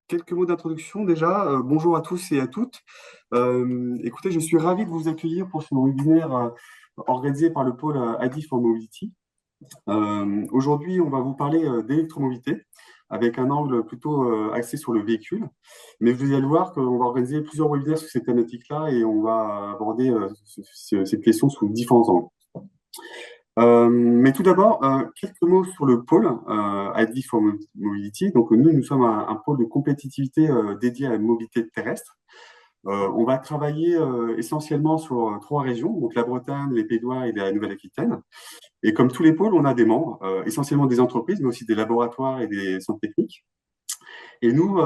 Quelques mots d'introduction déjà. Bonjour à tous et à toutes. Écoutez, je suis ravi de vous accueillir pour ce webinaire organisé par le pôle ID for Mobility. Aujourd'hui, on va vous parler d'électromobilité avec un angle plutôt axé sur le véhicule. Mais vous allez voir qu'on va organiser plusieurs webinaires sur ces thématiques-là et on va aborder cette question sous différents angles. Mais tout d'abord, quelques mots sur le pôle ID for Mobility. Donc, nous sommes un pôle de compétitivité dédié à la mobilité terrestre. On va travailler essentiellement sur trois régions, donc la Bretagne, les Pays de Loire et la Nouvelle-Aquitaine. Et comme tous les pôles, on a des membres, essentiellement des entreprises, mais aussi des laboratoires et des centres techniques. Et nous,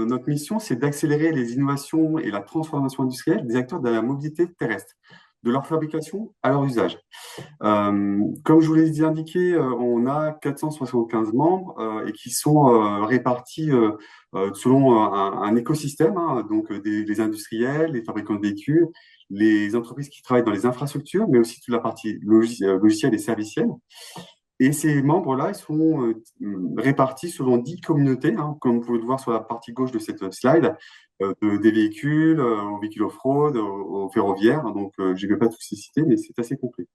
notre mission, c'est d'accélérer les innovations et la transformation industrielle des acteurs de la mobilité terrestre, de leur fabrication à leur usage. Comme je vous l'ai indiqué, on a 475 membres et qui sont répartis selon un écosystème, hein, donc les industriels, les fabricants de véhicules, les entreprises qui travaillent dans les infrastructures, mais aussi toute la partie logicielle et servicielle. Et ces membres-là, ils sont répartis selon 10 communautés, hein, comme vous pouvez le voir sur la partie gauche de cette slide, des véhicules, aux véhicules off-road, aux ferroviaires. Donc, je ne vais pas tous les citer, mais c'est assez complet.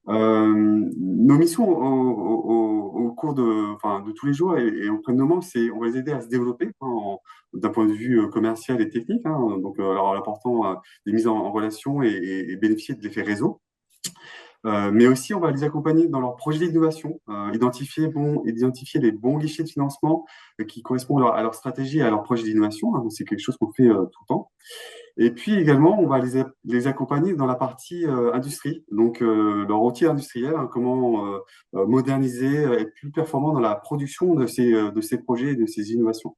Nos missions au cours de tous les jours et auprès de nos membres, c'est on va les aider à se développer d'un point de vue commercial et technique, hein, donc alors en apportant des mises en relation et bénéficier de l'effet réseau. Mais aussi, on va les accompagner dans leurs projets d'innovation, identifier les bons guichets de financement qui correspondent à leur stratégie et à leur projet d'innovation, hein. C'est quelque chose qu'on fait tout le temps. Et puis également, on va les accompagner dans la partie industrie, donc leur outil industriel, hein, comment moderniser, être plus performant dans la production de ces projets et de ces innovations.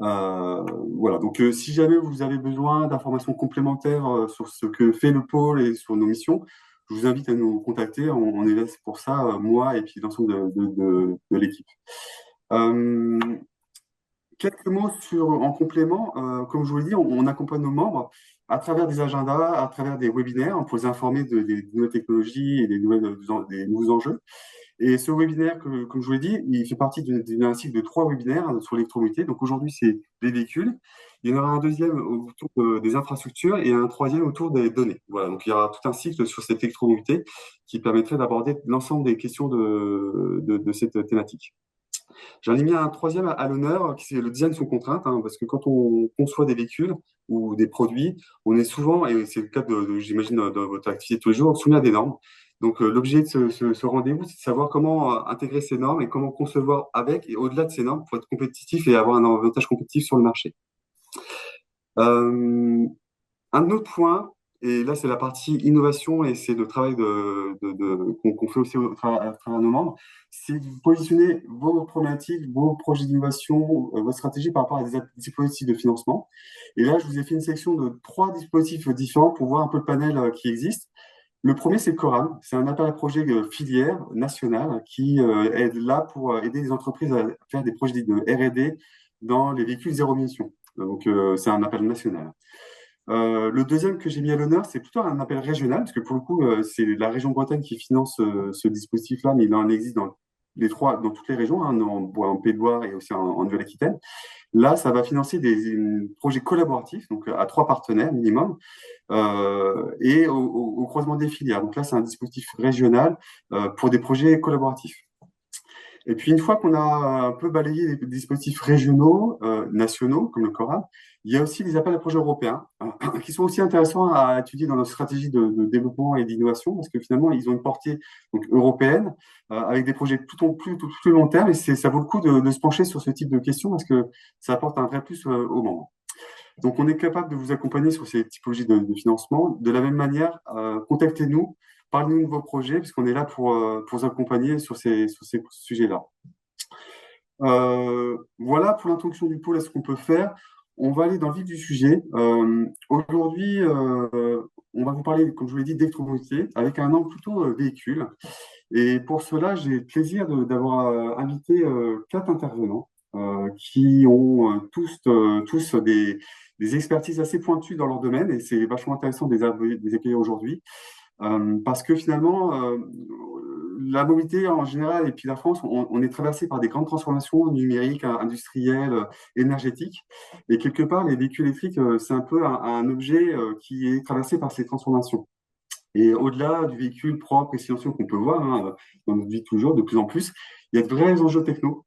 Euh, voilà, donc si jamais vous avez besoin d'informations complémentaires sur ce que fait le pôle et sur nos missions, je vous invite à nous contacter. On est là pour ça, moi et puis l'ensemble de l'équipe. Euh, Quelques mots en complément. Comme je vous l'ai dit, on accompagne nos membres à travers des agendas, à travers des webinaires pour les informer des nouvelles technologies et des nouveaux enjeux. Et ce webinaire, comme je vous l'ai dit, il fait partie d'un cycle de trois webinaires sur l'électromobilité. Donc aujourd'hui, c'est les véhicules. Il y en aura un deuxième autour des infrastructures et un troisième autour des données. Voilà, donc il y aura tout un cycle sur cette électromobilité qui permettrait d'aborder l'ensemble des questions de cette thématique. J'en ai mis un troisième à l'honneur, qui c'est le design sous contrainte, hein, parce que quand on conçoit des véhicules ou des produits, on est souvent, et c'est le cas j'imagine, dans votre activité de tous les jours, soumis à des normes. Donc, l'objet de ce rendez-vous, c'est de savoir comment intégrer ces normes et comment concevoir avec et au-delà de ces normes pour être compétitif et avoir un avantage compétitif sur le marché. Euh, un autre point, et là c'est la partie innovation et c'est le travail qu'on fait aussi à travers nos membres, c'est de positionner vos problématiques, vos projets d'innovation, vos stratégies par rapport à des dispositifs de financement. Et là, je vous ai fait une section de trois dispositifs différents pour voir un peu le panel qui existe. Le premier, c'est le CORAN. C'est un appel à projet filière national qui est là pour aider les entreprises à faire des projets de R&D dans les véhicules zéro émission. Donc, c'est un appel national. Le deuxième que j'ai mis à l'honneur, c'est plutôt un appel régional, parce que pour le coup, c'est la région Bretagne qui finance ce dispositif-là, mais il en existe dans toutes les régions, hein, en Pays de Loire et aussi en Nouvelle-Aquitaine. Là, ça va financer des projets collaboratifs, donc à trois partenaires minimum, et au croisement des filières. Donc là, c'est un dispositif régional pour des projets collaboratifs. Et puis, une fois qu'on a un peu balayé les dispositifs régionaux, nationaux, comme le CORA, il y a aussi les appels à projets européens, qui sont aussi intéressants à étudier dans notre stratégie de développement et d'innovation, parce que finalement, ils ont une portée donc, européenne, avec des projets plus long terme, et ça vaut le coup de se pencher sur ce type de questions, parce que ça apporte un vrai plus aux membres. Donc, on est capable de vous accompagner sur ces typologies de financement. De la même manière, contactez-nous, parlez-nous de vos projets, puisqu'on est là pour vous accompagner sur ces sujets-là. Voilà pour l'introduction du pôle à ce qu'on peut faire. On va aller dans le vif du sujet. Aujourd'hui, on va vous parler, comme je vous l'ai dit, d'électromobilité avec un angle plutôt véhicule. Et pour cela, j'ai le plaisir d'avoir invité quatre intervenants qui ont tous des expertises assez pointues dans leur domaine et c'est vachement intéressant de les accueillir aujourd'hui. Parce que finalement, la mobilité en général, et puis la France, on est traversé par des grandes transformations numériques, industrielles, énergétiques. Et quelque part, les véhicules électriques, c'est un peu un objet qui est traversé par ces transformations. Et au-delà du véhicule propre et silencieux qu'on peut voir hein, dans notre vie toujours, de plus en plus, il y a de vrais enjeux techno,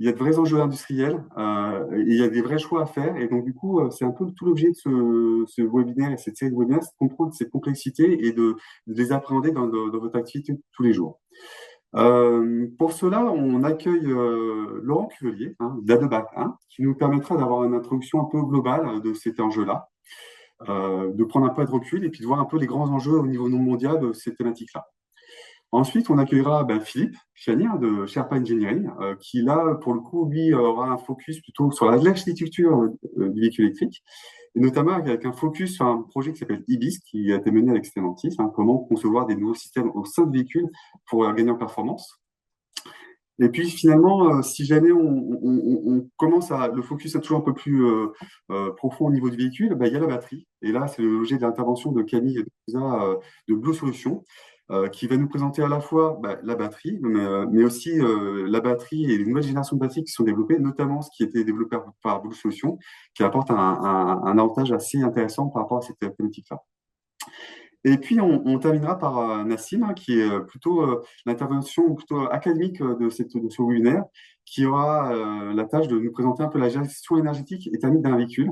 il y a de vrais enjeux industriels, et il y a des vrais choix à faire. Et donc, du coup, c'est un peu tout l'objet de ce webinaire et cette série de webinaires, c'est de comprendre ces complexités et de les appréhender dans votre activité de tous les jours. Pour cela, on accueille Laurent Cuvelier d'Adebac, qui nous permettra d'avoir une introduction un peu globale de cet enjeu-là, de prendre un peu de recul et puis de voir un peu les grands enjeux au niveau non mondial de ces thématiques-là. Ensuite, on accueillera Philippe Chanier de Sherpa Engineering, qui là, pour le coup, lui, aura un focus plutôt sur l'architecture du véhicule électrique, et notamment avec un focus sur un projet qui s'appelle IBIS, qui a été mené avec Stellantis, comment concevoir des nouveaux systèmes au sein de véhicules pour gagner en performance. Et puis finalement, si jamais on commence à le focus est toujours un peu plus profond au niveau du véhicule, il y a la batterie. Et là, c'est l'objet de l'intervention de Camille Deza, de Blue Solutions, qui va nous présenter à la fois la batterie, mais aussi la batterie et les nouvelles générations de batteries qui sont développées, notamment ce qui a été développé par Blue Solutions, qui apporte un avantage assez intéressant par rapport à cette thématique-là. Et puis, on terminera par Nassim, qui est plutôt l'intervention plutôt académique de ce webinaire, qui aura la tâche de nous présenter un peu la gestion énergétique et thermique d'un véhicule,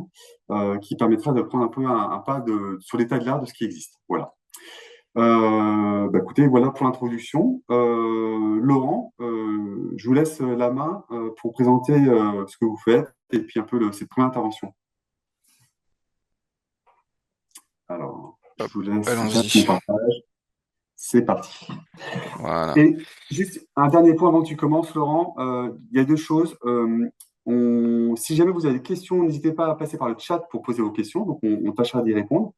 qui permettra de prendre un peu un pas sur l'état de l'art de ce qui existe. Voilà. Écoutez, voilà pour l'introduction. Laurent, je vous laisse la main pour présenter ce que vous faites et puis un peu cette première intervention. Alors, je Hop, vous laisse allons-y. mon partage. C'est parti. Voilà. Et juste un dernier point avant que tu commences, Laurent. Il y a deux choses. Si jamais vous avez des questions, n'hésitez pas à passer par le chat pour poser vos questions. Donc, on tâchera d'y répondre.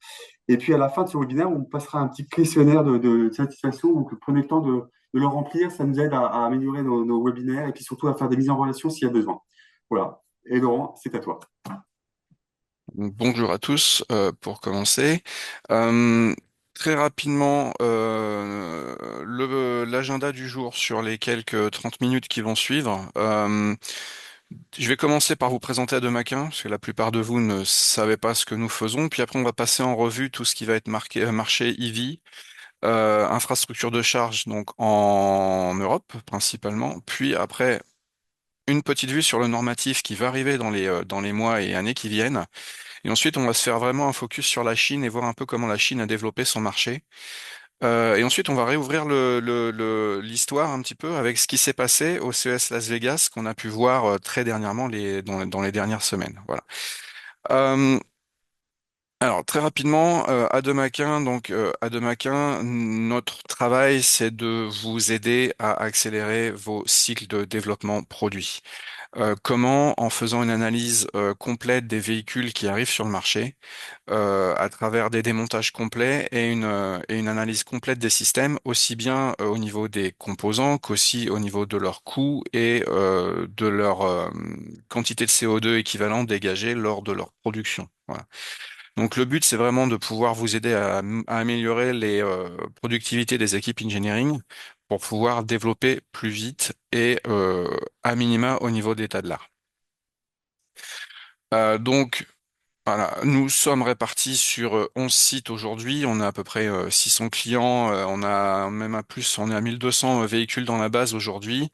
Et puis, à la fin de ce webinaire, on passera un petit questionnaire de satisfaction. Donc, prenez le temps de le remplir. Ça nous aide à améliorer nos webinaires et puis surtout à faire des mises en relation s'il y a besoin. Voilà. Et Laurent, c'est à toi. Bonjour à tous. Pour commencer, Euh, très rapidement, l'agenda du jour sur les quelques 30 minutes qui vont suivre. Je vais commencer par vous présenter Ademaquin, parce que la plupart de vous ne savez pas ce que nous faisons. Puis après, on va passer en revue tout ce qui va être marqué, marché EV, infrastructure de charge, donc en Europe principalement. Puis après, une petite vue sur le normatif qui va arriver dans les mois et années qui viennent. Et ensuite, on va se faire vraiment un focus sur la Chine et voir un peu comment la Chine a développé son marché. Et ensuite, on va réouvrir l'histoire un petit peu avec ce qui s'est passé au CES Las Vegas qu'on a pu voir très dernièrement dans les dernières semaines. Voilà. Euh, alors, très rapidement, Ademaquin, Ademaquin, notre travail, c'est de vous aider à accélérer vos cycles de développement produit. Comment, en faisant une analyse complète des véhicules qui arrivent sur le marché, à travers des démontages complets et une analyse complète des systèmes, aussi bien au niveau des composants qu'aussi au niveau de leurs coûts et de leur quantité de CO2 équivalent dégagée lors de leur production. Voilà. Donc le but, c'est vraiment de pouvoir vous aider à améliorer les productivités des équipes engineering pour pouvoir développer plus vite et à minima au niveau d'état de l'art. Donc voilà, nous sommes répartis sur 11 sites aujourd'hui. On a à peu près 600 clients. On a même à plus, on est à 1200 véhicules dans la base aujourd'hui.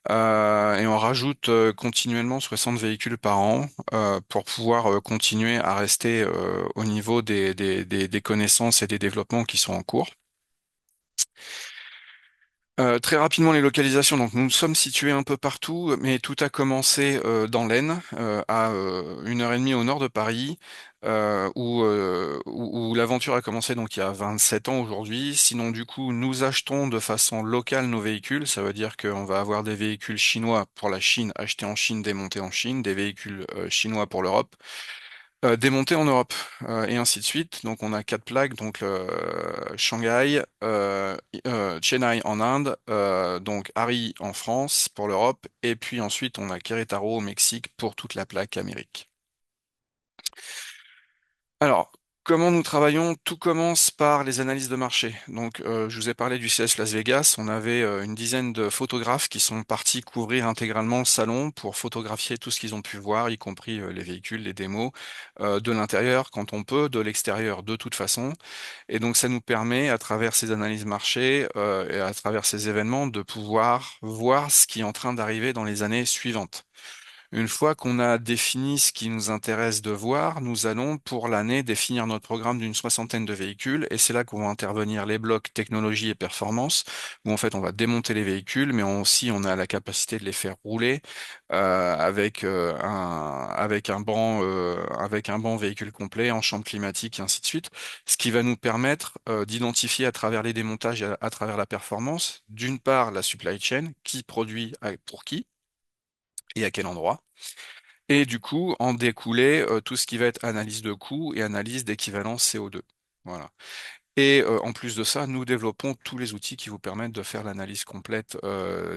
Et on rajoute continuellement 60 véhicules par an pour pouvoir continuer à rester au niveau des connaissances et des développements qui sont en cours. Très rapidement, les localisations. Donc, nous sommes situés un peu partout, mais tout a commencé dans l'Aisne, à 1 heure et demie au nord de Paris, où l'aventure a commencé donc il y a 27 ans aujourd'hui. Sinon, du coup, nous achetons de façon locale nos véhicules. Ça veut dire qu'on va avoir des véhicules chinois pour la Chine, achetés en Chine, démontés en Chine, des véhicules chinois pour l'Europe démonté en Europe et ainsi de suite. Donc on a quatre plaques, donc Shanghai, Chennai en Inde, donc Hari en France pour l'Europe, et puis ensuite on a Querétaro au Mexique pour toute la plaque Amérique. Alors, Comment nous travaillons? Tout commence par les analyses de marché. Donc, je vous ai parlé du CS Las Vegas. On avait une dizaine de photographes qui sont partis couvrir intégralement le salon pour photographier tout ce qu'ils ont pu voir, y compris les véhicules, les démos, de l'intérieur quand on peut, de l'extérieur de toute façon. Et donc, ça nous permet, à travers ces analyses marché et à travers ces événements, de pouvoir voir ce qui est en train d'arriver dans les années suivantes. Une fois qu'on a défini ce qui nous intéresse de voir, nous allons pour l'année définir notre programme d'une soixantaine de véhicules et c'est là qu'on va intervenir les blocs technologie et performance où en fait on va démonter les véhicules mais aussi on a la capacité de les faire rouler avec un banc véhicule complet en chambre climatique et ainsi de suite, ce qui va nous permettre d'identifier à travers les démontages et à travers la performance d'une part la supply chain, qui produit pour qui et à quel endroit. Et du coup, en découler tout ce qui va être analyse de coûts et analyse d'équivalence CO2. Voilà. Et en plus de ça, nous développons tous les outils qui vous permettent de faire l'analyse complète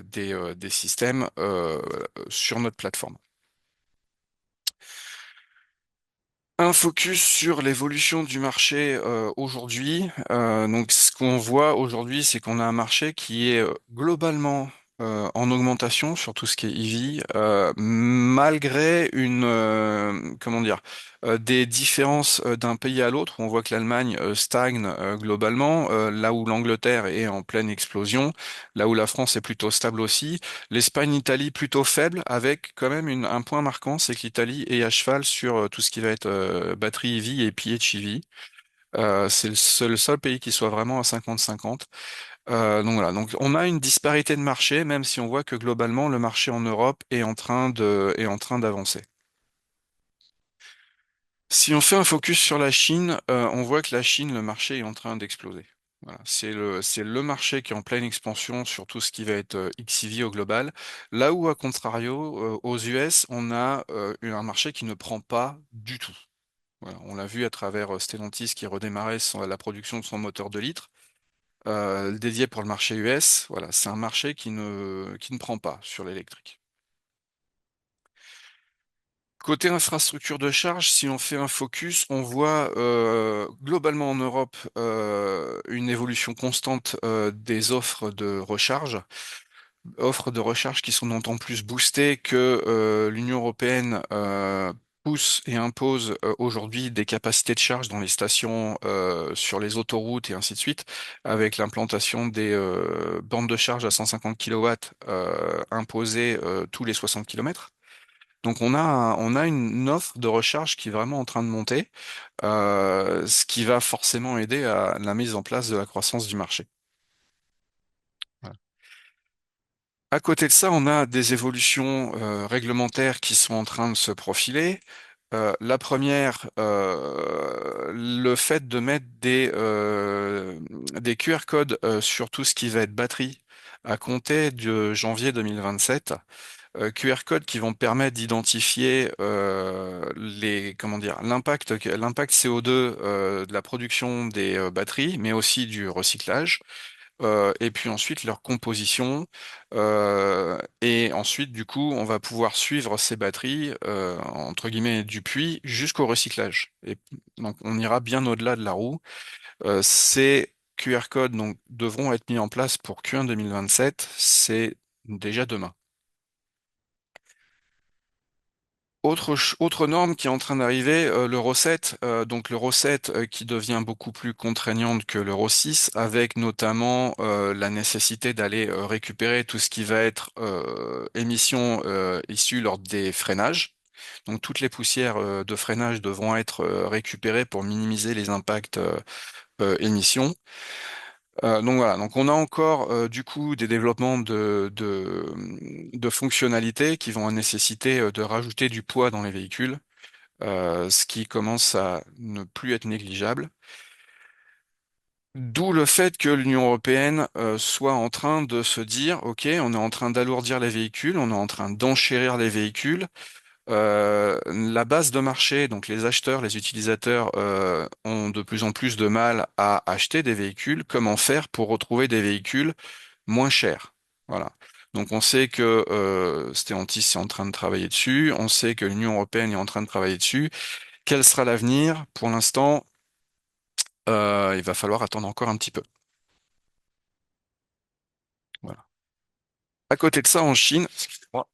des systèmes sur notre plateforme. Un focus sur l'évolution du marché aujourd'hui. Donc, ce qu'on voit aujourd'hui, c'est qu'on a un marché qui est globalement en augmentation sur tout ce qui est EV, malgré comment dire, des différences d'un pays à l'autre. On voit que l'Allemagne stagne globalement, là où l'Angleterre est en pleine explosion, là où la France est plutôt stable aussi. L'Espagne, l'Italie plutôt faible, avec quand même un point marquant, c'est que l'Italie est à cheval sur tout ce qui va être batterie EV et PHEV. C'est le seul pays qui soit vraiment à 50-50. Donc voilà, donc on a une disparité de marché, même si on voit que globalement le marché en Europe est en train d'avancer. Si on fait un focus sur la Chine, on voit que la Chine, le marché est en train d'exploser. Voilà, c'est le marché qui est en pleine expansion sur tout ce qui va être XEV au global. Là où, à contrario, aux US, on a un marché qui ne prend pas du tout. Voilà, on l'a vu à travers Stellantis qui redémarrait la production de son moteur de litre, dédié pour le marché US. Voilà, c'est un marché qui ne prend pas sur l'électrique. Côté infrastructure de charge, si on fait un focus, on voit globalement en Europe une évolution constante des offres de recharge qui sont d'autant plus boostées que l'Union européenne pousse et impose aujourd'hui des capacités de charge dans les stations, sur les autoroutes et ainsi de suite, avec l'implantation des bornes de charge à 150 kW imposées tous les 60 km. Donc on a une offre de recharge qui est vraiment en train de monter, ce qui va forcément aider à la mise en place de la croissance du marché. Voilà. À côté de ça, on a des évolutions réglementaires qui sont en train de se profiler. La première, le fait de mettre des QR codes sur tout ce qui va être batterie à compter de janvier 2027. QR codes qui vont permettre d'identifier comment dire, l'impact CO2 de la production des batteries, mais aussi du recyclage. Et puis ensuite leur composition. Et ensuite, du coup, on va pouvoir suivre ces batteries, entre guillemets, du puits jusqu'au recyclage. Et donc, on ira bien au-delà de la roue. Ces QR codes donc, devront être mis en place pour Q1 2027. C'est déjà demain. Autre norme qui est en train d'arriver, l'Euro 7, donc l'Euro 7 qui devient beaucoup plus contraignante que l'Euro 6, avec notamment la nécessité d'aller récupérer tout ce qui va être émissions issues lors des freinages. Donc toutes les poussières de freinage devront être récupérées pour minimiser les impacts émissions. Donc voilà, donc on a encore du coup des développements de fonctionnalités qui vont nécessiter de rajouter du poids dans les véhicules, ce qui commence à ne plus être négligeable. D'où le fait que l'Union européenne soit en train de se dire, OK, on est en train d'alourdir les véhicules, on est en train d'enchérir les véhicules. La base de marché, donc les acheteurs, les utilisateurs, ont de plus en plus de mal à acheter des véhicules. Comment faire pour retrouver des véhicules moins chers? Voilà. Donc on sait que Stellantis est en train de travailler dessus, on sait que l'Union européenne est en train de travailler dessus. Quel sera l'avenir? Pour l'instant, il va falloir attendre encore un petit peu. Voilà. À côté de ça, en Chine, excusez-moi.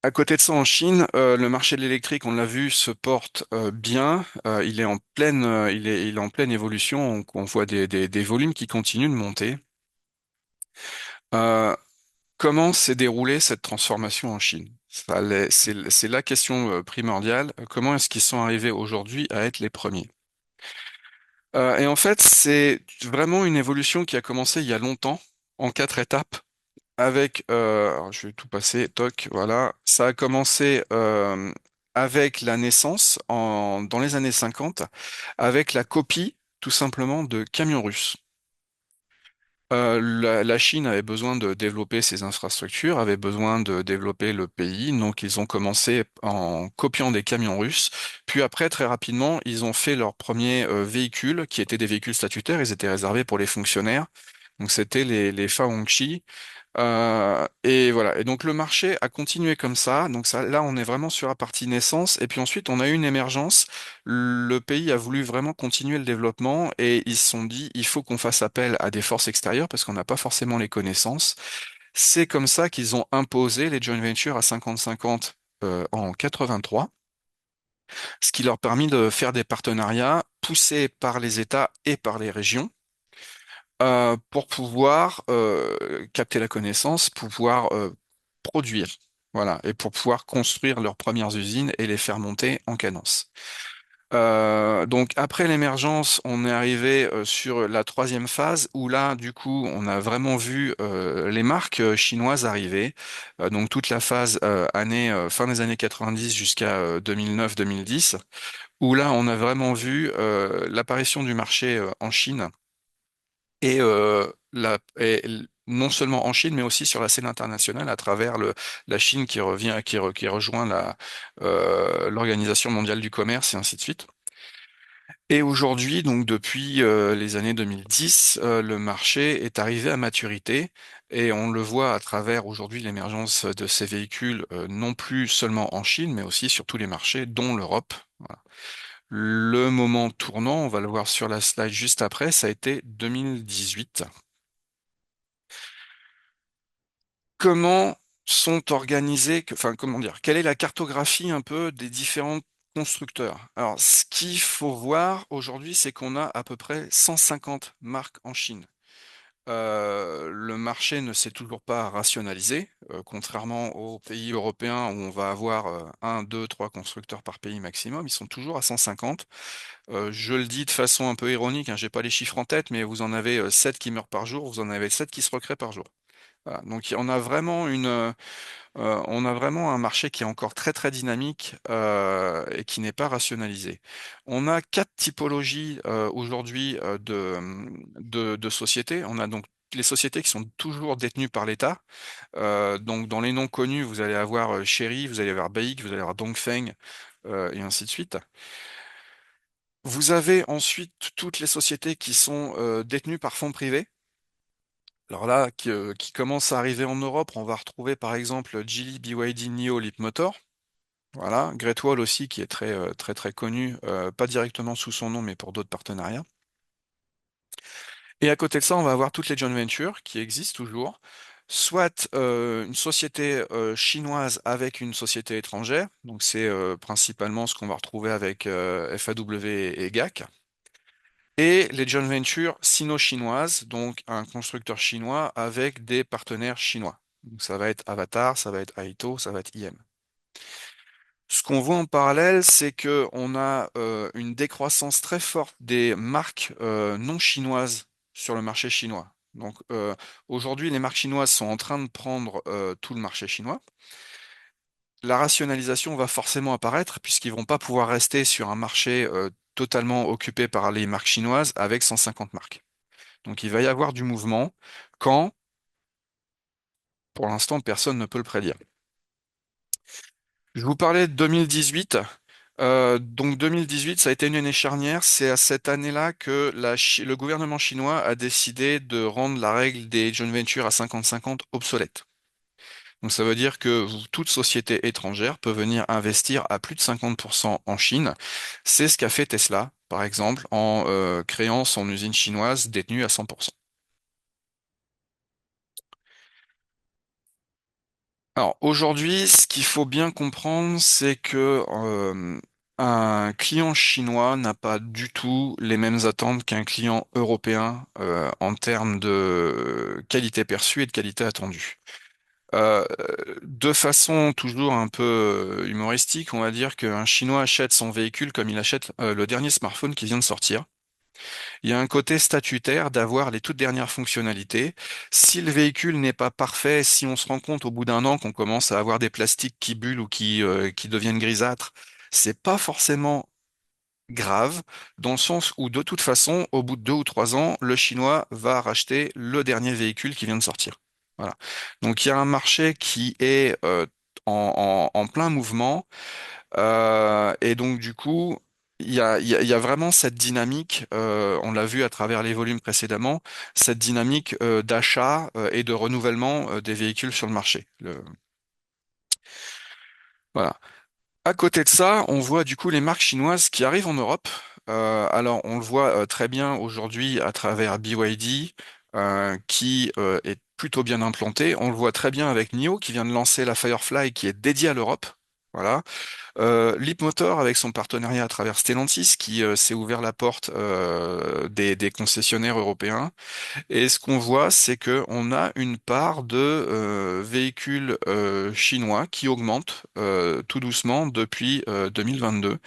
À côté de ça, en Chine, le marché de l'électrique, on l'a vu, se porte bien. Il est en pleine, il est en pleine évolution. On voit des volumes qui continuent de monter. Euh, Comment s'est déroulée cette transformation en Chine? C'est la question primordiale. Comment est-ce qu'ils sont arrivés aujourd'hui à être les premiers? Et en fait, c'est vraiment une évolution qui a commencé il y a longtemps, en quatre étapes. Alors je vais tout passer, toc, voilà. Ça a commencé avec la naissance dans les années 50, avec la copie, tout simplement, de camions russes. La Chine avait besoin de développer ses infrastructures, avait besoin de développer le pays, donc ils ont commencé en copiant des camions russes. Puis après, très rapidement, ils ont fait leurs premiers véhicules, qui étaient des véhicules statutaires, ils étaient réservés pour les fonctionnaires. Donc c'était les Faongqi. Et voilà. Et donc le marché a continué comme ça. Donc ça, là, on est vraiment sur la partie naissance. Et puis ensuite, on a eu une émergence. Le pays a voulu vraiment continuer le développement et ils se sont dit, il faut qu'on fasse appel à des forces extérieures parce qu'on n'a pas forcément les connaissances. C'est comme ça qu'ils ont imposé les joint ventures à 50-50 en 83, ce qui leur a permis de faire des partenariats poussés par les États et par les régions pour pouvoir capter la connaissance, pouvoir produire, voilà, et pour pouvoir construire leurs premières usines et les faire monter en cadence. Donc après l'émergence, on est arrivé sur la troisième phase où là, du coup, on a vraiment vu les marques chinoises arriver. Donc toute la phase fin des années 90 jusqu'à 2009-2010, où là, on a vraiment vu l'apparition du marché en Chine et non seulement en Chine, mais aussi sur la scène internationale à travers la Chine qui rejoint l'Organisation mondiale du commerce et ainsi de suite. Et aujourd'hui, donc depuis les années 2010, le marché est arrivé à maturité et on le voit à travers aujourd'hui l'émergence de ces véhicules, non plus seulement en Chine, mais aussi sur tous les marchés, dont l'Europe. Voilà. Le moment tournant, on va le voir sur la slide juste après, ça a été 2018. Comment sont organisés, enfin comment dire, quelle est la cartographie un peu des différents constructeurs? Alors, ce qu'il faut voir aujourd'hui, c'est qu'on a à peu près 150 marques en Chine. Le marché ne s'est toujours pas rationalisé, contrairement aux pays européens où on va avoir 1, 2, 3 constructeurs par pays maximum. Ils sont toujours à 150. Je le dis de façon un peu ironique, hein, j'ai pas les chiffres en tête, mais vous en avez 7 qui meurent par jour, vous en avez 7 qui se recréent par jour. Voilà. Donc on a vraiment un marché qui est encore très très dynamique et qui n'est pas rationalisé. On a quatre typologies aujourd'hui de sociétés. On a donc les sociétés qui sont toujours détenues par l'État. Donc dans les noms connus, vous allez avoir Chery, vous allez avoir BAIC, vous allez avoir Dongfeng et ainsi de suite. Vous avez ensuite toutes les sociétés qui sont détenues par fonds privés. Alors là, qui commence à arriver en Europe, on va retrouver par exemple Geely, BYD, NIO, Leapmotor. Voilà, Great Wall aussi, qui est très très très connu, pas directement sous son nom, mais pour d'autres partenariats. Et à côté de ça, on va avoir toutes les joint ventures qui existent toujours, soit une société chinoise avec une société étrangère, donc c'est principalement ce qu'on va retrouver avec FAW et GAC. Et les joint ventures sino-chinoises, donc un constructeur chinois avec des partenaires chinois. Donc ça va être Avatar, ça va être Aito, ça va être IM. Ce qu'on voit en parallèle, c'est que on a une décroissance très forte des marques non chinoises sur le marché chinois. Donc aujourd'hui, les marques chinoises sont en train de prendre tout le marché chinois. La rationalisation va forcément apparaître puisqu'ils vont pas pouvoir rester sur un marché totalement occupé par les marques chinoises avec 150 marques. Donc il va y avoir du mouvement quand, pour l'instant, personne ne peut le prédire. Je vous parlais de 2018. Donc 2018, ça a été une année charnière. C'est à cette année-là que le gouvernement chinois a décidé de rendre la règle des joint ventures à 50-50 obsolète. Donc ça veut dire que toute société étrangère peut venir investir à plus de 50% en Chine. C'est ce qu'a fait Tesla, par exemple, en créant son usine chinoise détenue à 100%. Alors aujourd'hui, ce qu'il faut bien comprendre, c'est que un client chinois n'a pas du tout les mêmes attentes qu'un client européen en termes de qualité perçue et de qualité attendue. Euh, de façon toujours un peu humoristique, on va dire qu'un Chinois achète son véhicule comme il achète le dernier smartphone qui vient de sortir. Il y a un côté statutaire d'avoir les toutes dernières fonctionnalités. Si le véhicule n'est pas parfait, si on se rend compte au bout d'un an qu'on commence à avoir des plastiques qui bullent ou qui deviennent grisâtres, c'est pas forcément grave, dans le sens où de toute façon, au bout de 2 ou 3 ans, le Chinois va racheter le dernier véhicule qui vient de sortir. Voilà. Donc il y a un marché qui est en plein mouvement. Et donc du coup, il y a vraiment cette dynamique, on l'a vu à travers les volumes précédemment, cette dynamique d'achat et de renouvellement des véhicules sur le marché. Voilà. À côté de ça, on voit du coup les marques chinoises qui arrivent en Europe. Alors, on le voit très bien aujourd'hui à travers BYD, qui est plutôt bien implanté. On le voit très bien avec NIO, qui vient de lancer la Firefly, qui est dédiée à l'Europe. Voilà. Leapmotor avec son partenariat à travers Stellantis, qui s'est ouvert la porte des concessionnaires européens. Et ce qu'on voit, c'est que on a une part de véhicules chinois qui augmente tout doucement depuis 2022,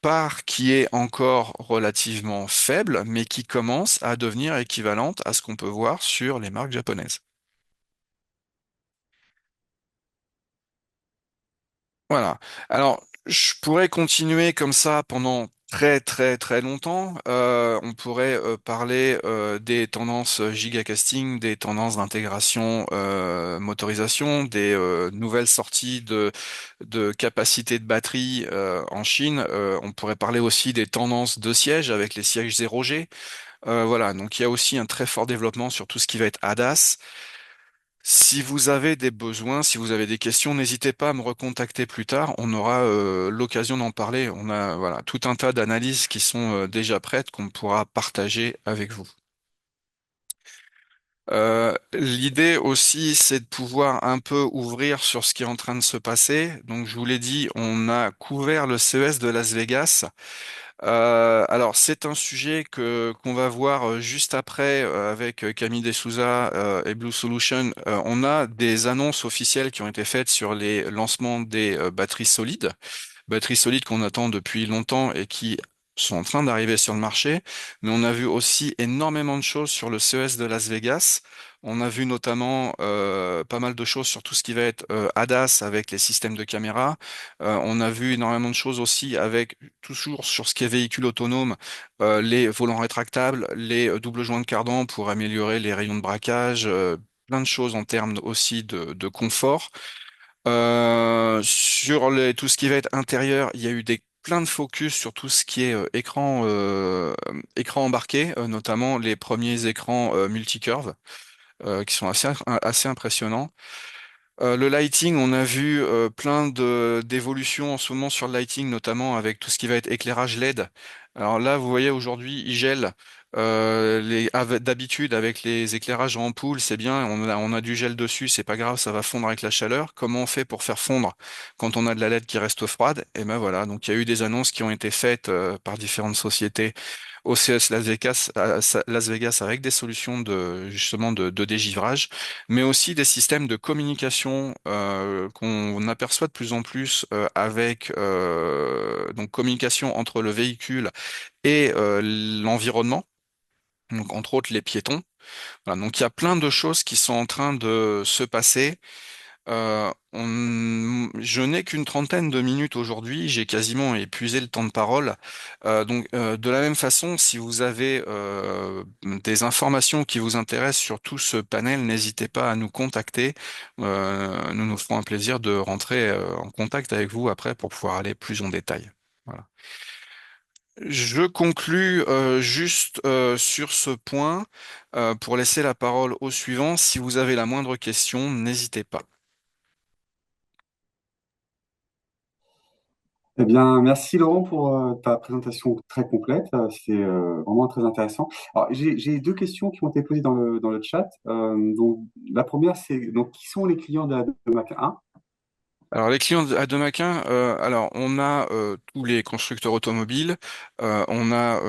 part qui est encore relativement faible, mais qui commence à devenir équivalente à ce qu'on peut voir sur les marques japonaises. Voilà. Alors, je pourrais continuer comme ça pendant très très très longtemps. On pourrait parler des tendances gigacasting, des tendances d'intégration motorisation, des nouvelles sorties de capacité de batterie en Chine. On pourrait parler aussi des tendances de sièges avec les sièges 0G. Voilà, donc il y a aussi un très fort développement sur tout ce qui va être ADAS. Si vous avez des besoins, si vous avez des questions, n'hésitez pas à me recontacter plus tard. On aura l'occasion d'en parler. On a voilà tout un tas d'analyses qui sont déjà prêtes qu'on pourra partager avec vous. L'idée aussi, c'est de pouvoir un peu ouvrir sur ce qui est en train de se passer. Donc, je vous l'ai dit, on a couvert le CES de Las Vegas. Alors, c'est un sujet que qu'on va voir juste après avec Camille Dessouza et Blue Solution. On a des annonces officielles qui ont été faites sur les lancements des batteries solides qu'on attend depuis longtemps et qui sont en train d'arriver sur le marché. Mais on a vu aussi énormément de choses sur le CES de Las Vegas. On a vu notamment pas mal de choses sur tout ce qui va être ADAS avec les systèmes de caméra. On a vu énormément de choses aussi avec toujours sur ce qui est véhicule autonome, les volants rétractables, les doubles joints de cardan pour améliorer les rayons de braquage, plein de choses en termes aussi de confort. Sur tout ce qui va être intérieur, il y a eu plein de focus sur tout ce qui est écran embarqué, notamment les premiers écrans multicurves qui sont assez impressionnants. Le lighting, on a vu plein de d'évolutions en ce moment sur le lighting, notamment avec tout ce qui va être éclairage LED. Alors là, vous voyez aujourd'hui, il gèle. D'habitude, avec les éclairages en ampoule, c'est bien, on a du gel dessus, c'est pas grave, ça va fondre avec la chaleur. Comment on fait pour faire fondre quand on a de la LED qui reste froide? Et ben voilà, donc il y a eu des annonces qui ont été faites par différentes sociétés au CS Las Vegas avec des solutions de justement de dégivrage, mais aussi des systèmes de communication qu'on aperçoit de plus en plus avec donc communication entre le véhicule et l'environnement, donc entre autres les piétons. Voilà, donc il y a plein de choses qui sont en train de se passer. Je n'ai qu'une trentaine de minutes aujourd'hui, j'ai quasiment épuisé le temps de parole. De la même façon, si vous avez des informations qui vous intéressent sur tout ce panel, n'hésitez pas à nous contacter. Nous nous ferons un plaisir de rentrer en contact avec vous après pour pouvoir aller plus en détail. Voilà. Je conclus juste sur ce point pour laisser la parole au suivant. Si vous avez la moindre question, n'hésitez pas. Eh bien, merci Laurent pour ta présentation très complète. C'est vraiment très intéressant. Alors, j'ai deux questions qui ont été posées dans le chat. Donc, la première, c'est donc qui sont les clients de Mac 1? Alors les clients à Demaquin, alors on a tous les constructeurs automobiles, on a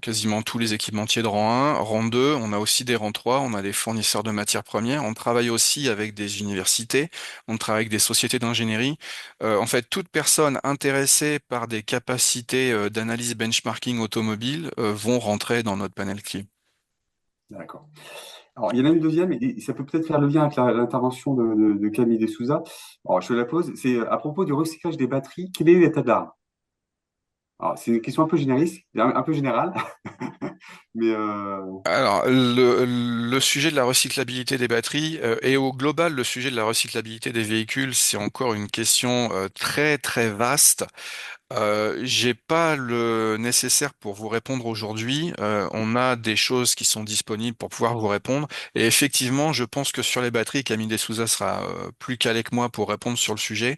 quasiment tous les équipementiers de rang 1, rang 2, on a aussi des rang 3, on a des fournisseurs de matières premières, on travaille aussi avec des universités, on travaille avec des sociétés d'ingénierie. En fait, toute personne intéressée par des capacités d'analyse benchmarking automobile vont rentrer dans notre panel client. D'accord. Alors, il y en a une deuxième, et ça peut peut-être faire le lien avec l'intervention de Camille Desouza. Alors, je te la pose. C'est à propos du recyclage des batteries. Quel est l'état d'art? Alors, c'est une question un peu généraliste, un peu générale, mais Alors, le sujet de la recyclabilité des batteries et au global, le sujet de la recyclabilité des véhicules, c'est encore une question très très vaste. J'ai pas le nécessaire pour vous répondre aujourd'hui. On a des choses qui sont disponibles pour pouvoir vous répondre. Et effectivement, je pense que sur les batteries, Camille Desouza sera plus calé que moi pour répondre sur le sujet.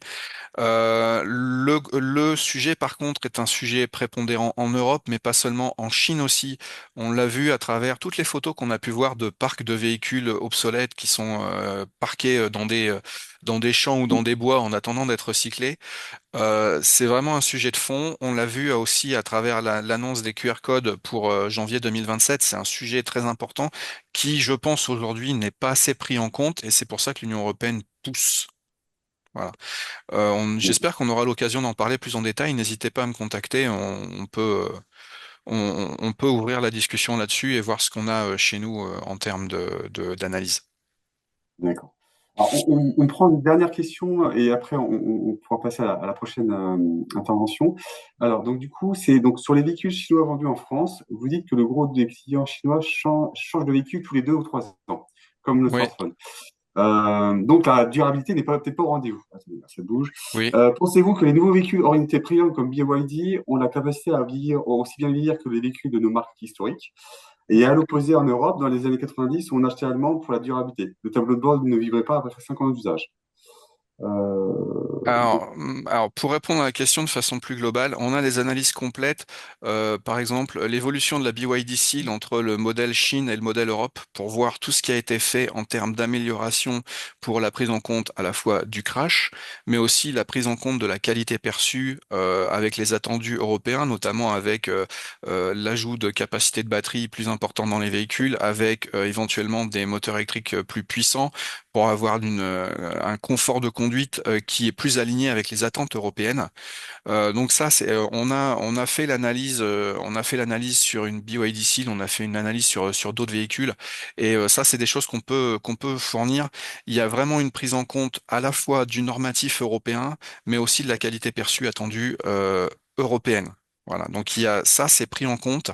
Le sujet, par contre, est un sujet prépondérant en Europe, mais pas seulement, en Chine aussi. On l'a vu à travers toutes les photos qu'on a pu voir de parcs de véhicules obsolètes qui sont parqués dans des champs ou dans des bois en attendant d'être recyclés. C'est vraiment un sujet de fond. On l'a vu aussi à travers l'annonce des QR codes pour janvier 2027. C'est un sujet très important qui, je pense, aujourd'hui n'est pas assez pris en compte et c'est pour ça que l'Union européenne pousse. Voilà. J'espère qu'on aura l'occasion d'en parler plus en détail. N'hésitez pas à me contacter. On peut ouvrir la discussion là-dessus et voir ce qu'on a chez nous en termes d'analyse. d'accord. Alors, on prend une dernière question et après on pourra passer à la prochaine intervention. Alors, donc du coup, c'est donc sur les véhicules chinois vendus en France, vous dites que le gros des clients chinois change de véhicule tous les 2 ou 3 ans, comme le Oui, smartphone. Donc la durabilité n'est pas peut-être pas au rendez-vous. Attendez, ça bouge. oui. Pensez-vous que les nouveaux véhicules orientés premium comme BYD ont la capacité à vieillir aussi bien vieillir que les véhicules de nos marques historiques? Et à l'opposé, en Europe, dans les années 90, on achetait allemand pour la durabilité. Le tableau de bord ne vivrait pas après 5 ans d'usage. Donc, Alors, pour répondre à la question de façon plus globale, on a des analyses complètes. Par exemple, l'évolution de la BYD Seal entre le modèle Chine et le modèle Europe pour voir tout ce qui a été fait en termes d'amélioration pour la prise en compte à la fois du crash, mais aussi la prise en compte de la qualité perçue avec les attendus européens, notamment avec l'ajout de capacités de batterie plus importantes dans les véhicules, avec éventuellement des moteurs électriques plus puissants pour avoir un confort de conduite qui est plus aligné avec les attentes européennes. Donc ça, on a fait l'analyse, on a fait l'analyse sur une BYD Seal, on a fait une analyse sur d'autres véhicules, et ça, c'est des choses qu'on peut fournir. Il y a vraiment une prise en compte à la fois du normatif européen, mais aussi de la qualité perçue attendue européenne. Voilà, donc il y a ça, c'est pris en compte.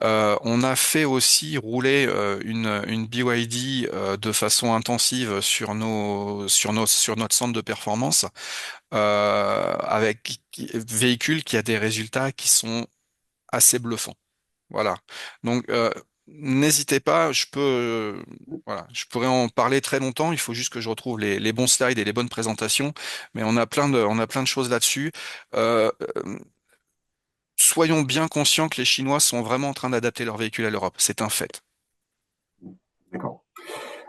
On a fait aussi rouler une BYD de façon intensive sur notre centre de performance avec véhicule qui a des résultats qui sont assez bluffants. Voilà. Donc n'hésitez pas, voilà, je pourrais en parler très longtemps. Il faut juste que je retrouve les bons slides et les bonnes présentations, mais on a plein de choses là-dessus. Euh, Soyons bien conscients que les Chinois sont vraiment en train d'adapter leur véhicule à l'Europe. C'est un fait. d'accord.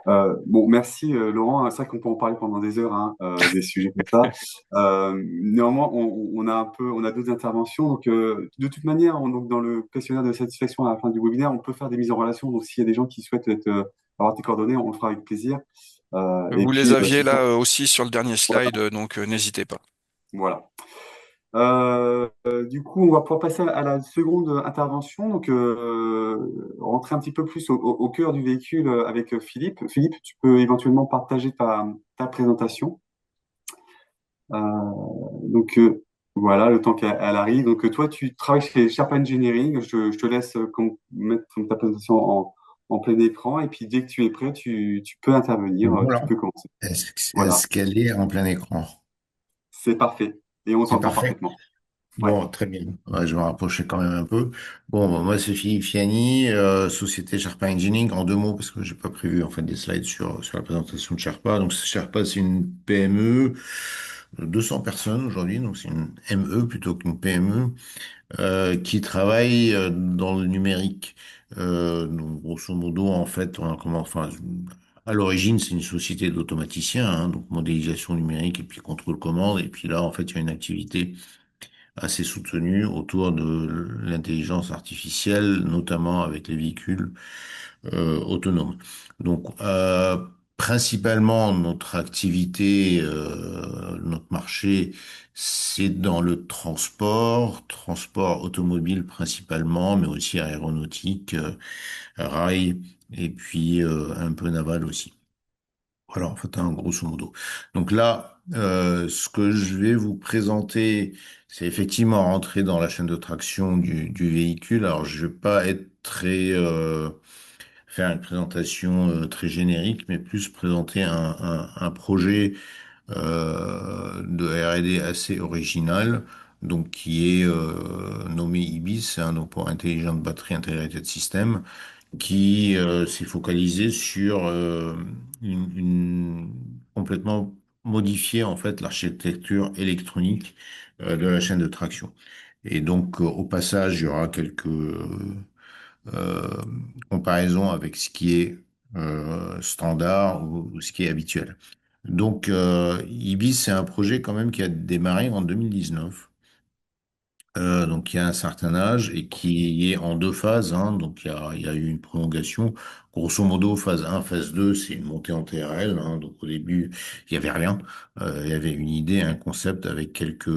Bon, merci Laurent. C'est vrai qu'on peut en parler pendant des heures, hein, des sujets comme ça. Néanmoins, on a on a d'autres interventions. Donc, de toute manière, donc, dans le questionnaire de satisfaction à la fin du webinaire, on peut faire des mises en relation. Donc, s'il y a des gens qui souhaitent avoir tes coordonnées, on le fera avec plaisir. Et Vous les puis, aviez c'est là ça. aussi sur le dernier Voilà. slide, donc n'hésitez pas. Voilà. Du coup, on va pouvoir passer à la seconde intervention. Donc, rentrer un petit peu plus au cœur du véhicule avec Philippe. Philippe, tu peux éventuellement partager ta présentation. Euh, donc, voilà, le temps qu'elle arrive. Donc, toi, tu travailles chez Sharp Engineering. Je te laisse mettre ta présentation en plein écran. Et puis, dès que tu es prêt, tu peux intervenir. Tu Voilà. peux commencer. Voilà, Est-ce qu'elle est en plein écran? c'est parfait. Et on C'est t'entend parfait. parfaitement. Ouais. Bon, très bien. Ouais, je vais me rapprocher quand même un peu. Bon, moi, c'est Philippe Fiani, société Sherpa Engineering. En 2 mots, parce que j'ai pas prévu en fait des slides sur la présentation de Sherpa. Donc, Sherpa, c'est une PME 200 personnes aujourd'hui, donc c'est une ME plutôt qu'une PME, qui travaille dans le numérique. Donc, grosso modo, en fait, enfin, à l'origine, c'est une société d'automaticiens, hein, donc modélisation numérique et puis contrôle commande. Et puis là, en fait, il y a une activité assez soutenue autour de l'intelligence artificielle, notamment avec les véhicules autonomes. Donc, principalement, notre activité, notre marché, c'est dans le transport automobile principalement, mais aussi aéronautique, rail, et puis un peu naval aussi. Voilà, en fait, grosso modo. Donc là, ce que je vais vous présenter, c'est effectivement rentrer dans la chaîne de traction du véhicule. Alors, je vais pas être faire une présentation très générique, mais plus présenter un projet de R&D assez original, donc qui est nommé IBIS, hein, donc pour Intelligent Battery Integrated System, qui s'est focalisé sur complètement modifier en fait l'architecture électronique de la chaîne de traction. Et donc au passage, il y aura quelques euh, comparaisons avec ce qui est standard ou ce qui est habituel. Donc Ibis, c'est un projet quand même qui a démarré en 2019. Donc, il y a un certain âge et qui est en deux phases, hein. Donc, il y a eu une prolongation. Grosso modo, phase 1, phase 2, c'est une montée en TRL, hein. Donc, au début, il y avait rien. Il y avait une idée, un concept avec quelques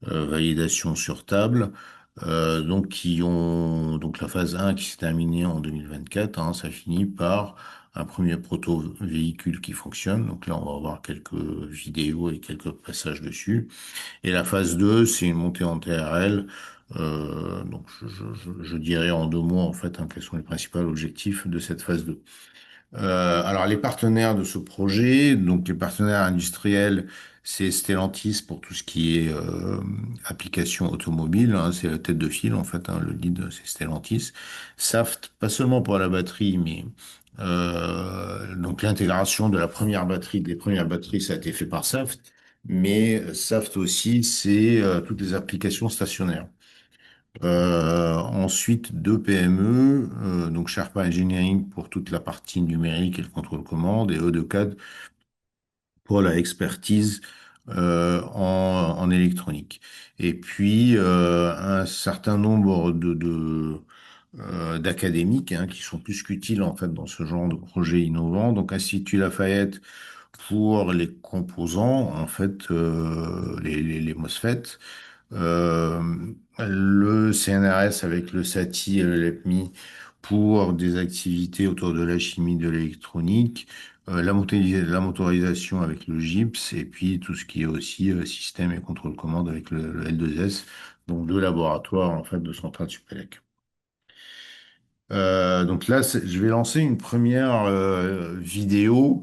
validations sur table. Donc la phase 1 qui s'est terminée en 2024, hein, ça finit par un premier proto-véhicule qui fonctionne. Donc là, on va avoir quelques vidéos et quelques passages dessus. Et la phase 2, c'est une montée en TRL. Donc, je dirais en deux mots, en fait, hein, quels sont les principaux objectifs de cette phase 2. Alors, les partenaires de ce projet, donc les partenaires industriels, c'est Stellantis pour tout ce qui est application automobile, hein, c'est la tête de file, en fait, hein, le lead, c'est Stellantis. Saft, pas seulement pour la batterie, mais donc l'intégration de la première batterie, des premières batteries, ça a été fait par Saft. Mais Saft aussi, c'est toutes les applications stationnaires. Ensuite, deux PME, donc Sherpa Engineering pour toute la partie numérique et le contrôle commande, et EudoCAD pour la expertise en électronique. Et puis, un certain nombre d'académiques, hein, qui sont plus qu'utiles en fait dans ce genre de projet innovant. Donc, Institut Lafayette pour les composants, en fait, les MOSFET, euh, le CNRS avec le SATI et le LEPMI pour des activités autour de la chimie, de l'électronique, la motorisation avec le GIPS, et puis tout ce qui est aussi système et contrôle commande avec le L2S, donc deux laboratoires en fait de centrale Supélec. Donc là, je vais lancer une première vidéo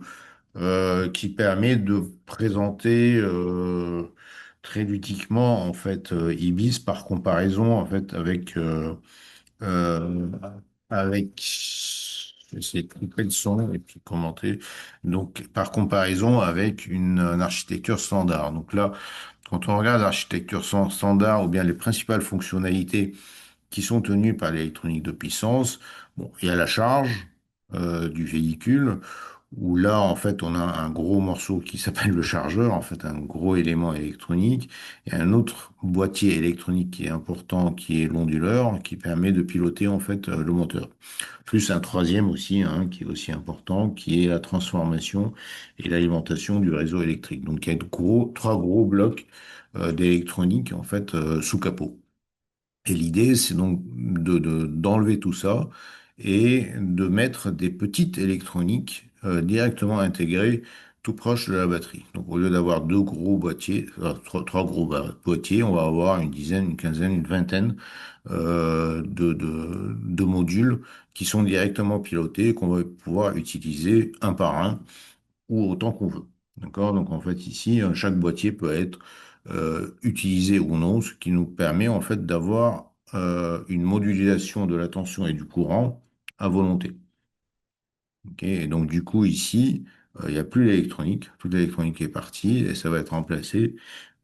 qui permet de présenter très ludiquement en fait Ibis par comparaison en fait euh, avec j'essaie de couper le son et puis commenter donc par comparaison avec une architecture standard. Donc là, quand on regarde l'architecture standard ou bien les principales fonctionnalités qui sont tenues par l'électronique de puissance, bon, il y a la charge du véhicule où là, en fait, on a un gros morceau qui s'appelle le chargeur, en fait, un gros élément électronique, et un autre boîtier électronique qui est important, qui est l'onduleur, qui permet de piloter, en fait, le moteur. Plus un troisième aussi, hein, qui est aussi important, qui est la transformation et l'alimentation du réseau électrique. Donc, il y a trois gros blocs d'électronique, en fait, sous capot. Et l'idée, c'est donc d'enlever tout ça et de mettre des petites électroniques directement intégrées tout proche de la batterie. Donc au lieu d'avoir deux gros boîtiers, trois gros boîtiers, on va avoir une dizaine, une quinzaine, une vingtaine de modules qui sont directement pilotés, qu'on va pouvoir utiliser un par un ou autant qu'on veut. D'accord? Donc en fait ici, chaque boîtier peut être utilisé ou non, ce qui nous permet en fait d'avoir une modulation de la tension et du courant à volonté. Ok. Et donc du coup ici, Il n'y a plus l'électronique. Toute l'électronique est partie et ça va être remplacé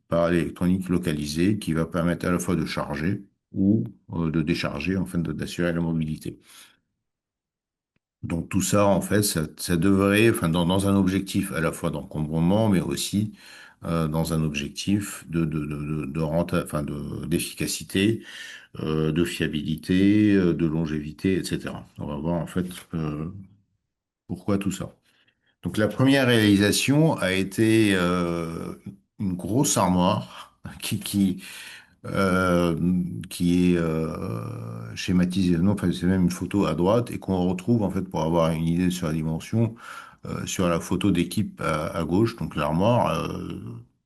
par l'électronique localisée qui va permettre à la fois de charger ou de décharger, afin d'assurer la mobilité. Donc tout ça, en fait, ça devrait, enfin, dans un objectif à la fois d'encombrement, mais aussi dans un objectif enfin, d'efficacité, de fiabilité, de longévité, etc. On va voir en fait pourquoi tout ça. Donc la première réalisation a été une grosse armoire euh, qui est schématisée. Non, enfin, c'est même une photo à droite et qu'on retrouve en fait pour avoir une idée sur la dimension sur la photo d'équipe à gauche. Donc l'armoire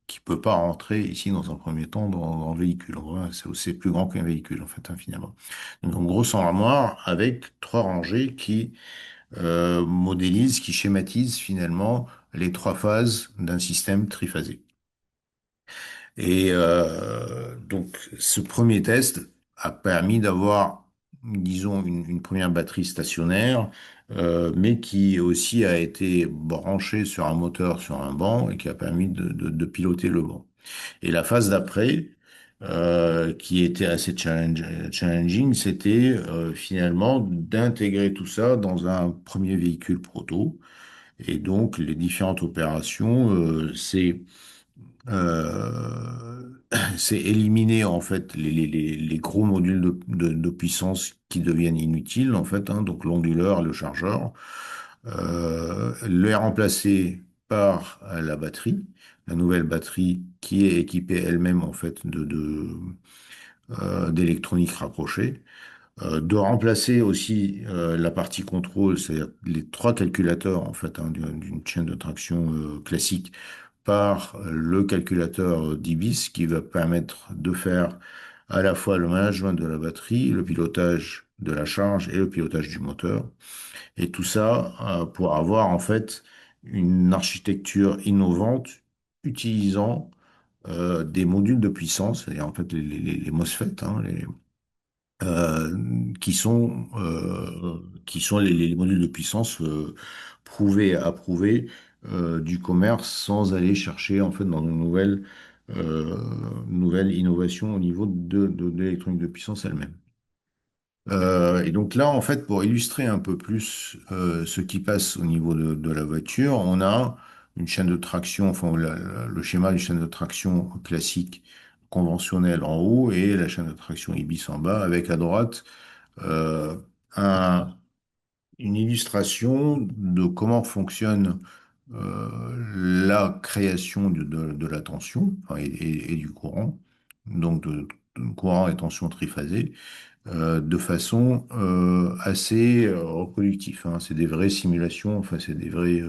qui peut pas rentrer ici dans un premier temps dans le véhicule. En vrai, c'est aussi plus grand qu'un véhicule en fait, hein, finalement. Donc une grosse armoire avec trois rangées qui modélise, qui schématise finalement les trois phases d'un système triphasé. Et donc, ce premier test a permis d'avoir, disons, une première batterie stationnaire, mais qui aussi a été branchée sur un moteur, sur un banc, et qui a permis de piloter le banc. Et la phase d'après, qui était assez challenging, c'était finalement d'intégrer tout ça dans un premier véhicule proto. Et donc, les différentes opérations, euh, c'est éliminer en fait les gros modules de puissance qui deviennent inutiles en fait, hein, donc l'onduleur, le chargeur, les remplacer par la batterie, la nouvelle batterie qui est équipée elle-même en fait d'électronique rapprochée, de remplacer aussi la partie contrôle, c'est-à-dire les trois calculateurs en fait, hein, d'une chaîne de traction classique par le calculateur d'Ibis qui va permettre de faire à la fois le management de la batterie, le pilotage de la charge et le pilotage du moteur. Et tout ça pour avoir en fait une architecture innovante utilisant des modules de puissance, c'est-à-dire en fait les MOSFET, hein, qui sont les modules de puissance prouvés, approuvés du commerce sans aller chercher en fait dans euh, nouvelles innovations au niveau de l'électronique de puissance elle-même. Et donc là, en fait, pour illustrer un peu plus ce qui passe au niveau de la voiture, on a une chaîne de traction, enfin le schéma d'une chaîne de traction classique conventionnelle en haut et la chaîne de traction Ibis en bas, avec à droite euh, un- une illustration de comment fonctionne la création de la tension enfin, et du courant, donc de courant et tension triphasée de façon assez reproductive, hein. C'est des vraies simulations, enfin c'est des vraies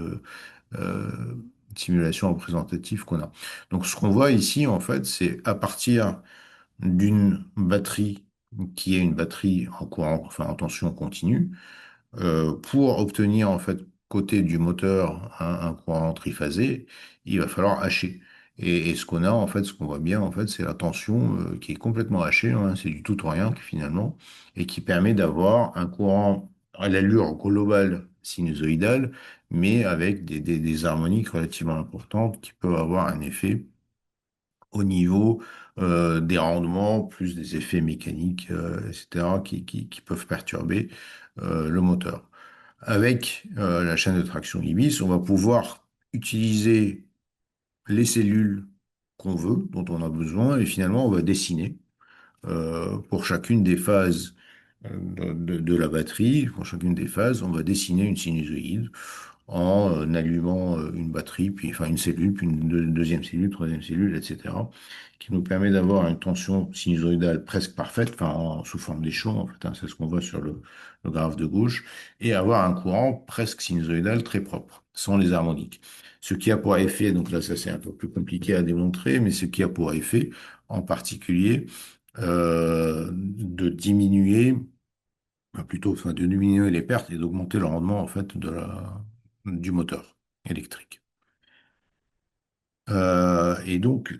euh, simulations représentatives qu'on a. Donc ce qu'on voit ici, en fait, c'est à partir d'une batterie qui est une batterie en courant, enfin en tension continue, pour obtenir en fait côté du moteur un courant triphasé, il va falloir hacher. Et ce qu'on a en fait, ce qu'on voit bien en fait, c'est la tension qui est complètement hachée, hein, c'est du tout ou rien finalement, et qui permet d'avoir un courant à l'allure globale sinusoïdale, mais avec des harmoniques relativement importantes qui peuvent avoir un effet au niveau des rendements, plus des effets mécaniques, etc., qui peuvent perturber le moteur. Avec la chaîne de traction Ibis, on va pouvoir utiliser les cellules qu'on veut, dont on a besoin, et finalement, on va dessiner pour chacune des phases de la batterie, pour chacune des phases, on va dessiner une sinusoïde en allumant une batterie, puis enfin une cellule, puis une deuxième cellule, troisième cellule, etc., qui nous permet d'avoir une tension sinusoïdale presque parfaite, enfin sous forme d'échelon, en fait, hein, c'est ce qu'on voit sur le graphe de gauche, et avoir un courant presque sinusoïdal très propre, sans les harmoniques. Ce qui a pour effet, donc là ça c'est un peu plus compliqué à démontrer, mais ce qui a pour effet en particulier de diminuer, plutôt, enfin, de diminuer les pertes et d'augmenter le rendement en fait du moteur électrique. Et donc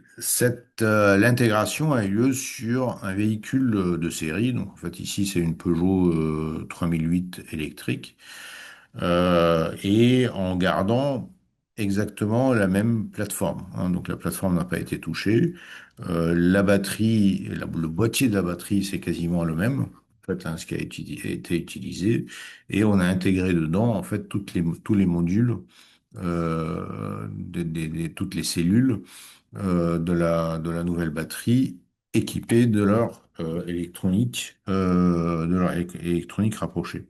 l'intégration a eu lieu sur un véhicule de série. Donc en fait ici c'est une Peugeot 3008 électrique et en gardant exactement la même plateforme, hein. Donc la plateforme n'a pas été touchée. La batterie, le boîtier de la batterie, c'est quasiment le même. En fait, hein, ce qui a été utilisé. Et on a intégré dedans, en fait, tous les modules, toutes les cellules de la nouvelle batterie équipées de leur électronique rapprochée.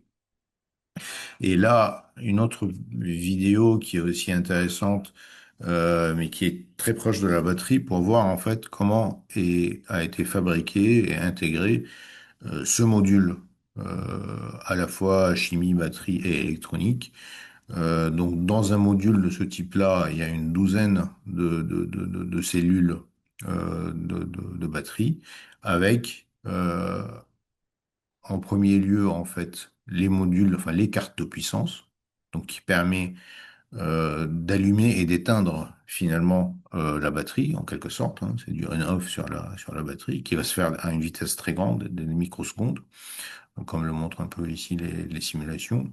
Et là, une autre vidéo qui est aussi intéressante, mais qui est très proche de la batterie pour voir en fait a été fabriqué et intégré ce module, à la fois chimie, batterie et électronique. Donc, dans un module de ce type-là, il y a une douzaine de cellules de batterie avec en premier lieu, en fait, les modules, enfin les cartes de puissance, donc qui permet d'allumer et d'éteindre finalement la batterie, en quelque sorte, hein. C'est du on-off sur la batterie, qui va se faire à une vitesse très grande, des microsecondes, comme le montrent un peu ici les simulations.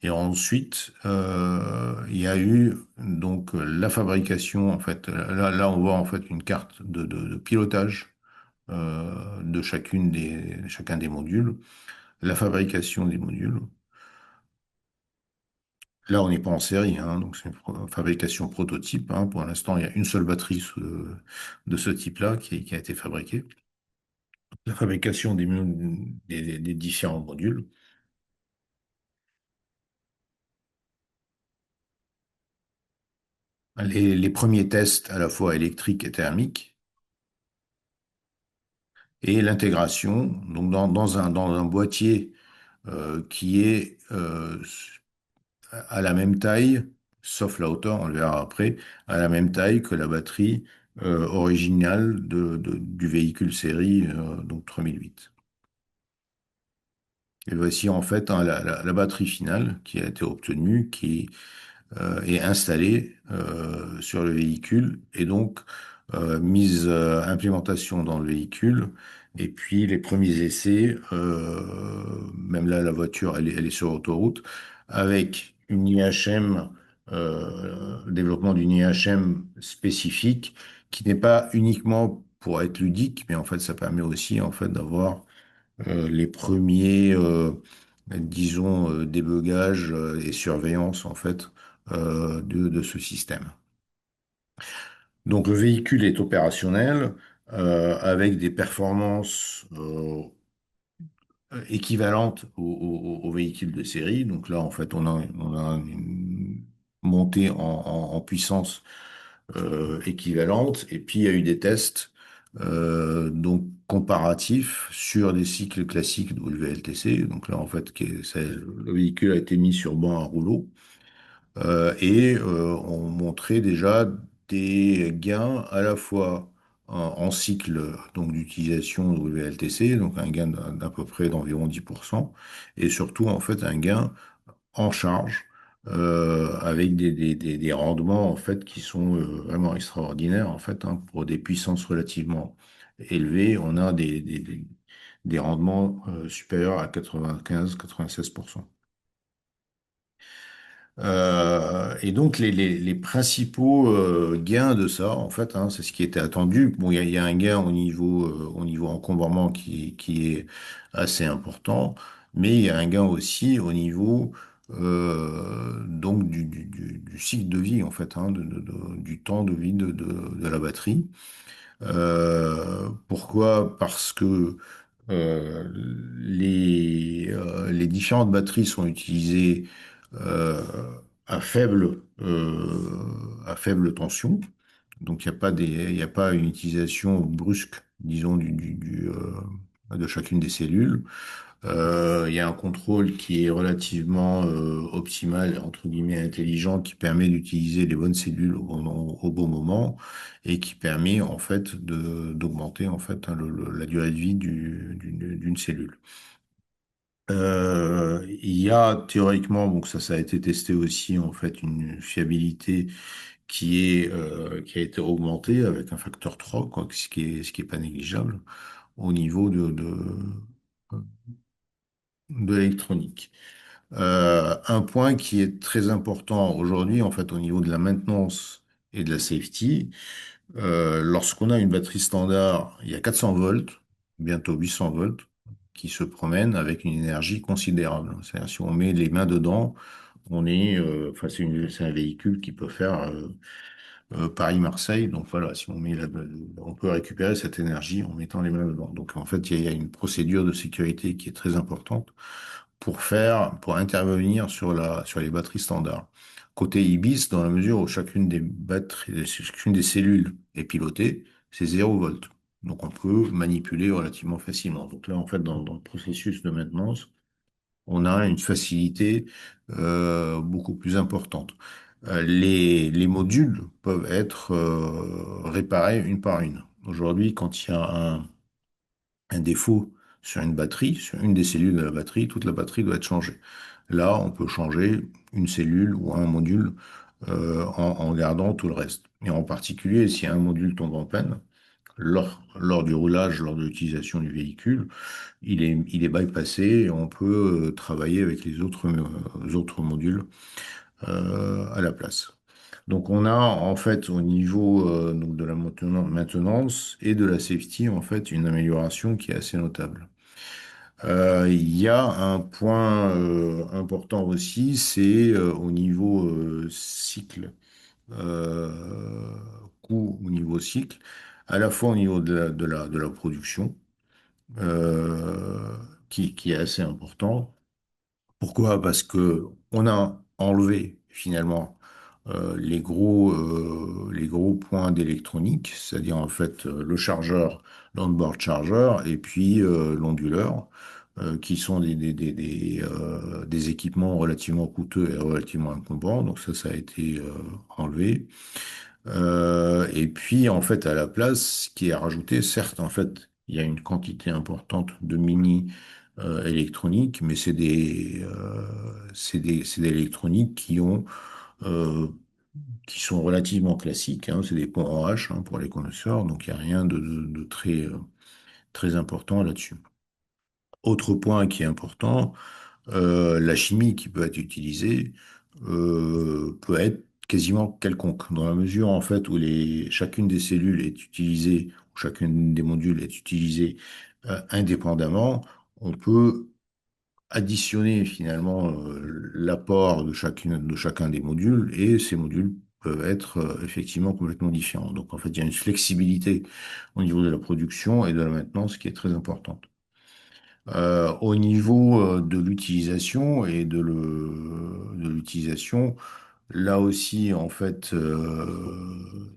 Et ensuite, il y a eu donc la fabrication, en fait, là on voit en fait une carte de pilotage de chacun des modules, la fabrication des modules. Là, on n'est pas en série, hein, donc c'est une fabrication prototype, hein. Pour l'instant, il y a une seule batterie de ce type-là qui a été fabriquée. La fabrication des différents modules. Les premiers tests à la fois électriques et thermiques. Et l'intégration, donc dans un boîtier qui est à la même taille, sauf la hauteur, on le verra après, à la même taille que la batterie originale du véhicule série, donc 3008. Et voici en fait hein, la batterie finale qui a été obtenue, qui est installée sur le véhicule et donc implémentation dans le véhicule. Et puis les premiers essais, même là la voiture elle est sur autoroute, avec une IHM, développement d'une IHM spécifique qui n'est pas uniquement pour être ludique, mais en fait ça permet aussi en fait d'avoir les premiers, disons, débugages et surveillance en fait de ce système. Donc le véhicule est opérationnel avec des performances équivalentes au véhicule de série. Donc là, en fait, on a une montée en puissance équivalente. Et puis, il y a eu des tests donc comparatifs sur des cycles classiques de WLTC. Donc là, en fait, le véhicule a été mis sur banc à rouleau et on montrait déjà des gains à la fois en cycle donc d'utilisation de WLTC, donc un gain d'à peu près d'environ 10%, et surtout en fait un gain en charge avec des rendements en fait qui sont vraiment extraordinaires en fait hein, pour des puissances relativement élevées. On a des rendements supérieurs à 95-96%. Et donc les principaux gains de ça, en fait, hein, c'est ce qui était attendu. Bon, il y a un gain au niveau encombrement qui est assez important, mais il y a un gain aussi au niveau donc du cycle de vie, en fait, hein, du temps de vie de la batterie. Pourquoi? Parce que euh, les différentes batteries sont utilisées euh, à faible tension. Donc, il y a pas une utilisation brusque, disons, de chacune des cellules. Il y a un contrôle qui est relativement optimal, entre guillemets, intelligent, qui permet d'utiliser les bonnes cellules au bon moment et qui permet en fait d'augmenter en fait hein, la durée de vie d'une cellule. Il y a théoriquement, donc ça a été testé aussi en fait une fiabilité qui a été augmentée avec un facteur 3, quoi, ce qui est pas négligeable au niveau de l'électronique. Un point qui est très important aujourd'hui, en fait, au niveau de la maintenance et de la safety, lorsqu'on a une batterie standard, il y a 400 volts, bientôt 800 volts, qui se promènent avec une énergie considérable. C'est-à-dire, si on met les mains dedans, enfin, c'est un véhicule qui peut faire Paris-Marseille. Donc voilà, si on met on peut récupérer cette énergie en mettant les mains dedans. Donc en fait, il y a une procédure de sécurité qui est très importante pour intervenir sur les batteries standards. Côté Ibis, dans la mesure où chacune des cellules est pilotée, c'est 0 volt. Donc on peut manipuler relativement facilement. Donc là, en fait, dans le processus de maintenance, on a une facilité beaucoup plus importante. Les modules peuvent être réparés une par une. Aujourd'hui, quand il y a un défaut sur une batterie, sur une des cellules de la batterie, toute la batterie doit être changée. Là, on peut changer une cellule ou un module en gardant tout le reste. Et en particulier, si un module tombe en panne, lors du roulage, lors de l'utilisation du véhicule, il est bypassé et on peut travailler avec les autres modules à la place. Donc on a en fait au niveau donc de la maintenance et de la safety en fait une amélioration qui est assez notable. Il y a un point important aussi, c'est au niveau cycle, euh, coût au niveau cycle, à la fois au niveau de la production, qui est assez important. Pourquoi? Parce que on a enlevé finalement les gros points d'électronique, c'est-à-dire en fait le chargeur, l'onboard charger et puis l'onduleur, qui sont des équipements relativement coûteux et relativement encombrants. Donc ça a été enlevé. Et puis en fait à la place, ce qui est rajouté, certes en fait il y a une quantité importante de mini électroniques, mais c'est des électroniques euh, qui sont relativement classiques, hein, c'est des ponts en H hein, pour les connaisseurs, donc il n'y a rien de très important là-dessus. Autre point qui est important, la chimie qui peut être utilisée peut être quasiment quelconque, dans la mesure en fait où chacune des cellules est utilisée, ou chacune des modules est utilisée indépendamment, on peut additionner finalement l'apport de chacun des modules et ces modules peuvent être effectivement complètement différents. Donc en fait, il y a une flexibilité au niveau de la production et de la maintenance qui est très importante. Au niveau de l'utilisation de l'utilisation, là aussi, en fait,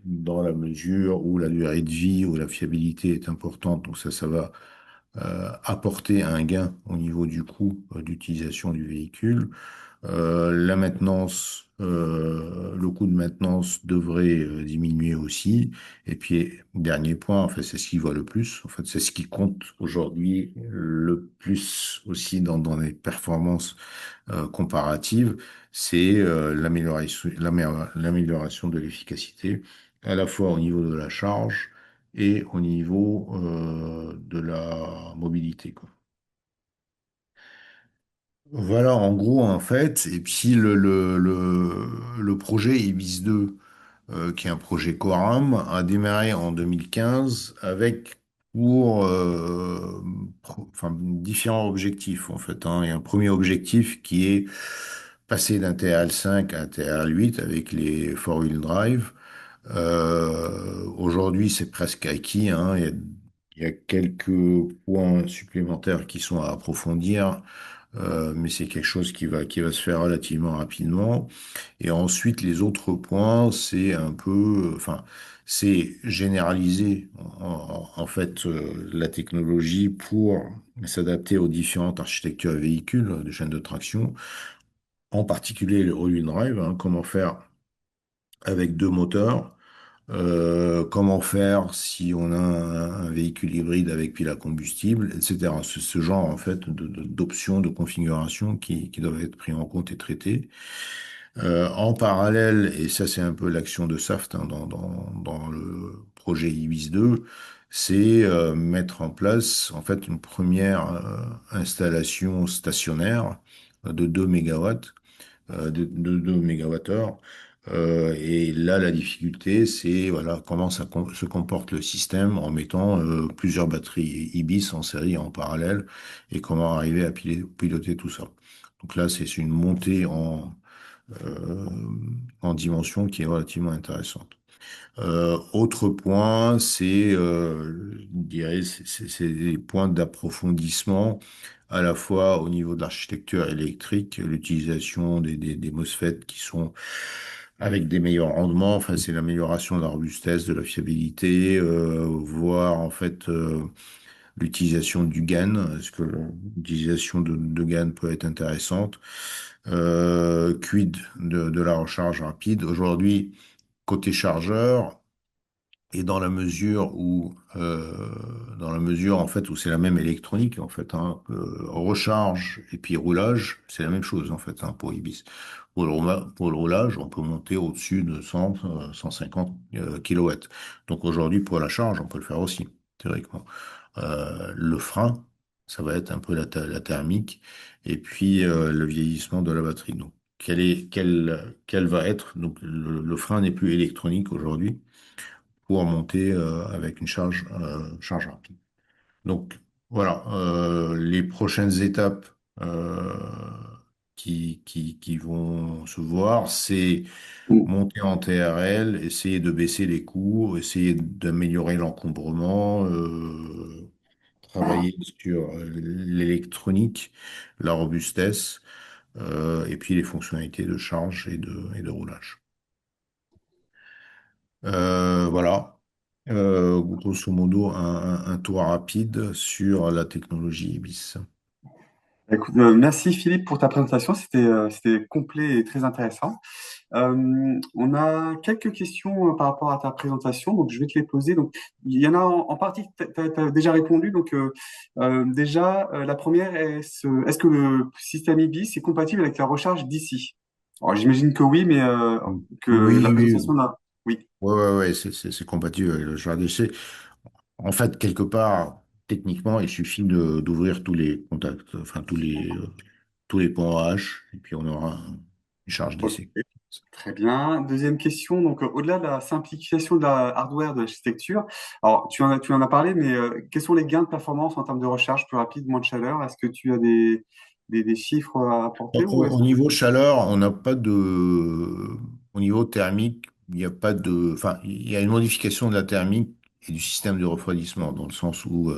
dans la mesure où la durée de vie ou la fiabilité est importante, donc ça va apporter un gain au niveau du coût d'utilisation du véhicule. La maintenance, le coût de maintenance devrait diminuer aussi. Et puis, dernier point, en fait, c'est ce qui voit le plus. En fait, c'est ce qui compte aujourd'hui le plus aussi dans les performances comparatives, c'est l'amélioration de l'efficacité, à la fois au niveau de la charge et au niveau de la mobilité, quoi. Voilà, en gros, en fait, et puis le projet Ibis 2, qui est un projet Coram, a démarré en 2015 avec pour enfin, différents objectifs, en fait, hein. Il y a un premier objectif qui est passer d'un TRL5 à un TRL8 avec les four-wheel drive. Aujourd'hui, c'est presque acquis, hein. Il y a quelques points supplémentaires qui sont à approfondir, mais c'est quelque chose qui va se faire relativement rapidement. Et ensuite, les autres points, c'est un peu, enfin, c'est généraliser en fait la technologie pour s'adapter aux différentes architectures véhicules de chaîne de traction, en particulier le all-wheel drive, hein, comment faire avec deux moteurs. Comment faire si on a un véhicule hybride avec pile à combustible, etc. Ce genre en fait d'options, de configuration qui doivent être pris en compte et traités. En parallèle, et ça c'est un peu l'action de Saft hein, dans le projet Ibis 2, c'est mettre en place en fait une première installation stationnaire de 2 mégawatts, de 2 mégawattheures. Et là, la difficulté, c'est voilà comment se comporte le système en mettant plusieurs batteries Ibis en série en parallèle et comment arriver à piloter tout ça. Donc là, c'est une montée euh, en dimension qui est relativement intéressante. Autre point, je dirais, c'est des points d'approfondissement à la fois au niveau de l'architecture électrique, l'utilisation des MOSFET qui sont avec des meilleurs rendements, enfin c'est l'amélioration de la robustesse, de la fiabilité, voire en fait l'utilisation du GaN, est-ce que l'utilisation de GaN peut être intéressante? Quid de la recharge rapide? Aujourd'hui, côté chargeur, et dans la mesure en fait où c'est la même électronique en fait, hein, recharge et puis roulage, c'est la même chose en fait hein, pour Ibis. Pour le roulage, on peut monter au-dessus de 100, 150 kilowatts. Donc aujourd'hui pour la charge, on peut le faire aussi théoriquement. Le frein, ça va être un peu la thermique et puis le vieillissement de la batterie. Donc quel va être donc le frein n'est plus électronique aujourd'hui pour monter avec une charge rapide. Donc voilà, les prochaines étapes euh, qui vont se voir, c'est Mm. monter en TRL, essayer de baisser les coûts, essayer d'améliorer l'encombrement, travailler sur l'électronique, la robustesse, et puis les fonctionnalités de charge et de roulage. Voilà. Grosso modo, un tour rapide sur la technologie Ibis. Écoute, merci Philippe pour ta présentation, c'était complet et très intéressant. On a quelques questions par rapport à ta présentation, donc je vais te les poser. Donc, il y en a en partie que tu as déjà répondu. Donc, déjà, la première est-ce que le système IBIS est compatible avec la recharge d'ici? Alors, j'imagine que oui, mais que la Oui, oui, présentation là, oui. ouais, ouais, ouais, c'est compatible avec le char DC. En fait, quelque part, techniquement, il suffit d'ouvrir tous les contacts, enfin tous les ponts H, et puis on aura une charge Ok, DC. très bien. Deuxième question. Donc, au-delà de la simplification de la hardware de l'architecture, alors tu en as parlé, mais quels sont les gains de performance en termes de recharge plus rapide, moins de chaleur? Est-ce que tu as des chiffres à Au, apporter ou au- est-ce au niveau chaleur, on n'a pas de. Au niveau thermique, il n'y a pas de. Enfin, il y a une modification de la thermique et du système de refroidissement, dans le sens où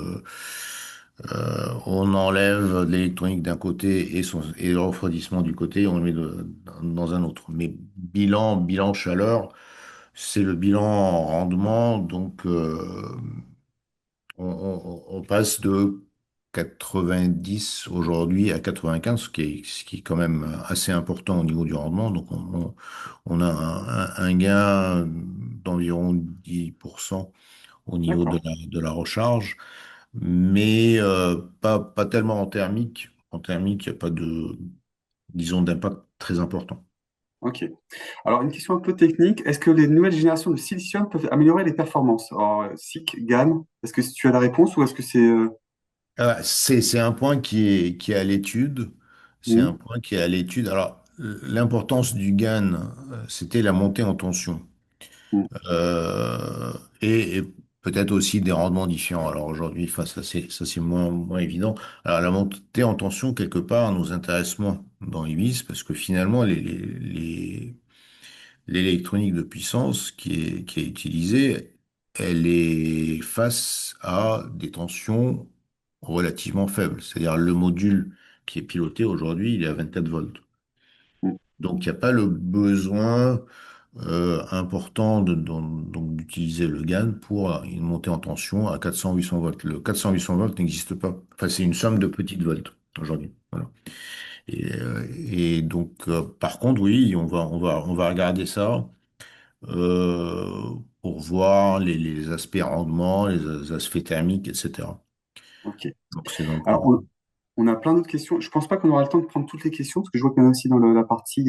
on enlève l'électronique d'un côté et le refroidissement du côté, on le met dans un autre. Mais bilan chaleur, c'est le bilan rendement, donc on passe de 90 aujourd'hui à 95, ce qui est quand même assez important au niveau du rendement. Donc on a un gain d'environ 10% au niveau de d'accord? la recharge, mais pas tellement en thermique. En thermique, il n'y a pas disons, d'impact très important. Ok. Alors, une question un peu technique. Est-ce que les nouvelles générations de silicium peuvent améliorer les performances? Alors, SiC, GaN, est-ce que tu as la réponse ou est-ce que c'est... C'est un point qui est à l'étude. C'est un hmm, point qui est à l'étude. Alors, l'importance du GaN, c'était la montée en tension. hmm, Euh, et peut-être aussi des rendements différents. Alors aujourd'hui, enfin, ça c'est moins évident. Alors la montée en tension, quelque part, nous intéresse moins dans Ibis parce que finalement, l'électronique de puissance qui est utilisée, elle est face à des tensions relativement faibles. C'est-à-dire le module qui est piloté aujourd'hui, il est à 24 volts. hmm. Donc il n'y a pas le besoin important donc d'utiliser le GaN pour une montée en tension à 400-800 volts. Le 400-800 volts n'existe pas. Enfin, c'est une somme de petites volts aujourd'hui. Voilà. Et donc, par contre, oui, on va regarder ça pour voir les aspects rendement, les aspects thermiques, etc. Ok. Donc, c'est dans le Alors, programme. on a plein d'autres questions. Je pense pas qu'on aura le temps de prendre toutes les questions, parce que je vois qu'il y en a aussi dans la partie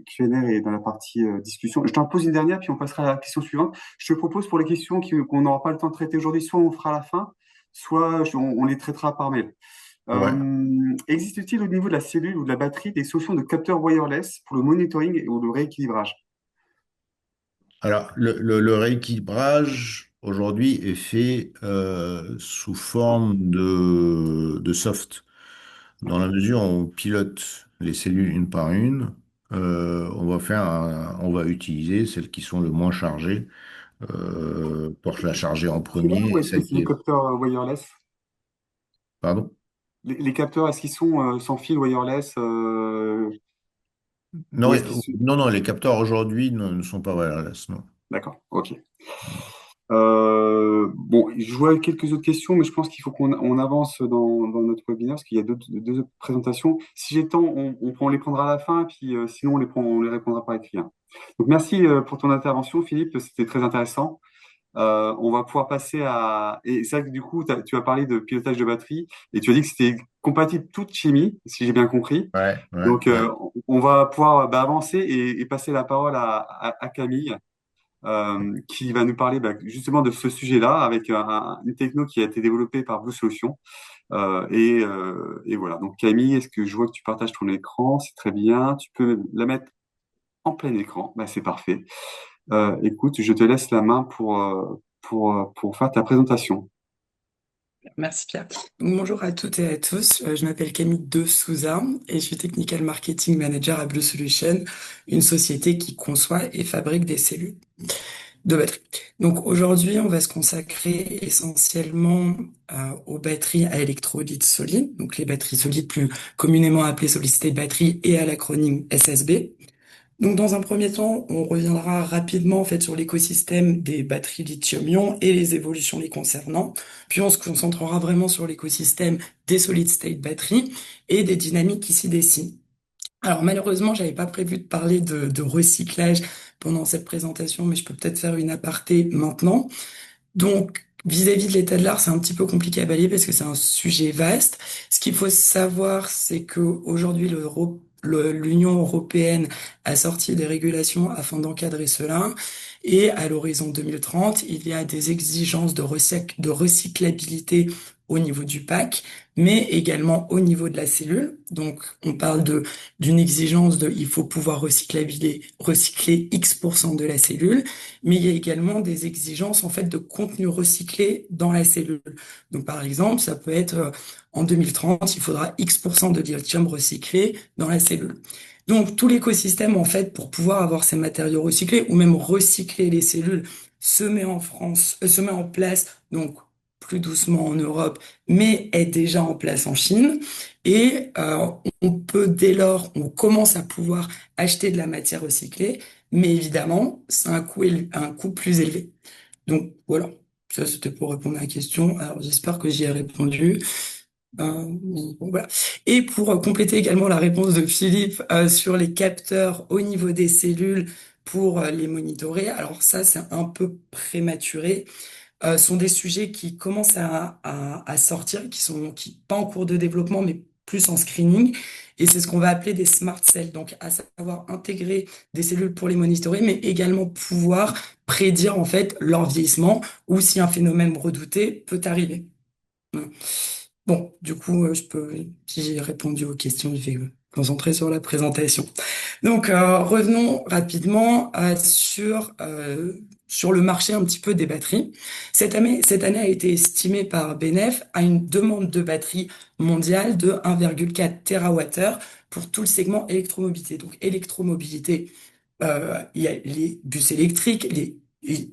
Q&A et dans la partie discussion. Je t'en pose une dernière, puis on passera à la question suivante. Je te propose pour les questions qu'on n'aura pas le temps de traiter aujourd'hui, soit on fera à la fin, soit on les traitera par mail. Ouais. Existe-t-il au niveau de la cellule ou de la batterie des solutions de capteurs wireless pour le monitoring ou le rééquilibrage? Alors, le rééquilibrage aujourd'hui est fait sous forme de soft. Dans la mesure où on pilote les cellules une par une, on va utiliser celles qui sont le moins chargées pour la charger en Cela premier ou et est-ce que celle c'est qui des est... capteurs wireless? Pardon? Les capteurs, est-ce qu'ils sont sans fil wireless Non, ou est-ce qu'ils sont... non, non, les capteurs aujourd'hui ne sont pas wireless, non. D'accord, ok. Bon, je vois quelques autres questions, mais je pense qu'il faut qu'on avance dans notre webinaire parce qu'il y a deux autres présentations. Si j'ai le temps, on les prendra à la fin, puis sinon on les répondra par écrit, hein. Donc merci pour ton intervention, Philippe, c'était très intéressant. On va pouvoir passer à... Et c'est vrai que du coup, tu as parlé de pilotage de batterie et tu as dit que c'était compatible toute chimie, si j'ai bien compris. Ouais, ouais, Donc, ouais. on va pouvoir avancer et passer la parole à Camille, qui va nous parler justement de ce sujet-là avec une techno qui a été développée par Blue Solutions. Et voilà. Donc, Camille, est-ce que je vois que tu partages ton écran? C'est très bien. Tu peux la mettre en plein écran. Bah, c'est parfait. Écoute, je te laisse la main pour faire ta présentation. Merci Pierre. Donc, bonjour à toutes et à tous. Je m'appelle Camille De Souza et je suis Technical Marketing Manager à Blue Solution, une société qui conçoit et fabrique des cellules de batterie. Donc aujourd'hui, on va se consacrer essentiellement aux batteries à électrolyte solide, donc les batteries solides plus communément appelées solid state battery et à l'acronyme SSB. Donc, dans un premier temps, on reviendra rapidement en fait sur l'écosystème des batteries lithium-ion et les évolutions les concernant. Puis, on se concentrera vraiment sur l'écosystème des solid-state batteries et des dynamiques qui s'y dessinent. Alors, malheureusement, j'avais pas prévu de parler de recyclage pendant cette présentation, mais je peux peut-être faire une aparté maintenant. Donc, vis-à-vis de l'état de l'art, c'est un petit peu compliqué à balayer parce que c'est un sujet vaste. Ce qu'il faut savoir, c'est que aujourd'hui, l'Union européenne a sorti des régulations afin d'encadrer cela. Et à l'horizon 2030, il y a des exigences de recyclabilité au niveau du pack, mais également au niveau de la cellule. Donc, on parle d'une exigence il faut pouvoir recycler X% de la cellule, mais il y a également des exigences en fait de contenu recyclé dans la cellule. Donc par exemple, ça peut être en 2030, il faudra X% de lithium recyclé dans la cellule. Donc tout l'écosystème en fait pour pouvoir avoir ces matériaux recyclés ou même recycler les cellules se met en place donc plus doucement en Europe, mais est déjà en place en Chine. Et on peut dès lors, on commence à pouvoir acheter de la matière recyclée, mais évidemment, c'est un coût plus élevé. Donc voilà, ça c'était pour répondre à la question. Alors j'espère que j'y ai répondu. Bon, voilà. Et pour compléter également la réponse de Philippe sur les capteurs au niveau des cellules pour les monitorer, alors ça c'est un peu prématuré. Sont des sujets qui commencent à sortir, qui pas en cours de développement, mais plus en screening. Et c'est ce qu'on va appeler des smart cells. Donc, à savoir intégrer des cellules pour les monitorer, mais également pouvoir prédire, en fait, leur vieillissement ou si un phénomène redouté peut arriver. Voilà. Bon, du coup, si j'ai répondu aux questions, je vais me concentrer sur la présentation. Donc, revenons rapidement sur le marché un petit peu des batteries. Cette année a été estimée par BNEF à une demande de batterie mondiale de 1,4 TWh pour tout le segment électromobilité. Donc, électromobilité, il y a les bus électriques, les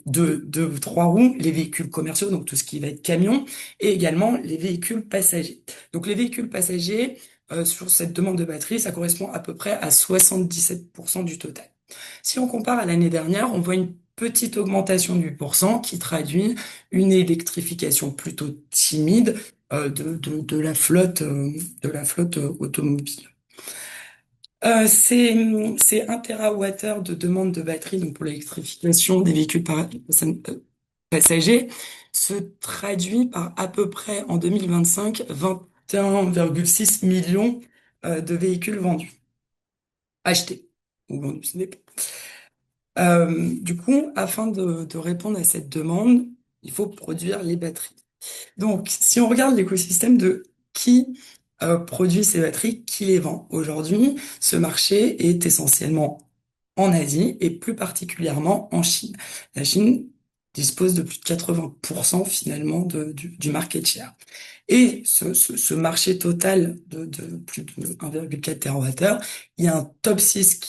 deux, trois roues, les véhicules commerciaux, donc tout ce qui va être camion, et également les véhicules passagers. Donc, les véhicules passagers, sur cette demande de batterie, ça correspond à peu près à 77% du total. Si on compare à l'année dernière, on voit une petite augmentation du pourcent qui traduit une électrification plutôt timide de la flotte automobile. C'est 1 TWh de demande de batterie donc pour l'électrification des véhicules passagers se traduit par à peu près en 2025 21,6 millions de véhicules vendus, achetés ou vendus, ce n'est pas. Du coup, afin de répondre à cette demande, il faut produire les batteries. Donc, si on regarde l'écosystème de qui produit ces batteries, qui les vend. Aujourd'hui, ce marché est essentiellement en Asie et plus particulièrement en Chine. La Chine dispose de plus de 80% finalement du market share. Et ce marché total de plus de 1,4 TWh, il y a un top 6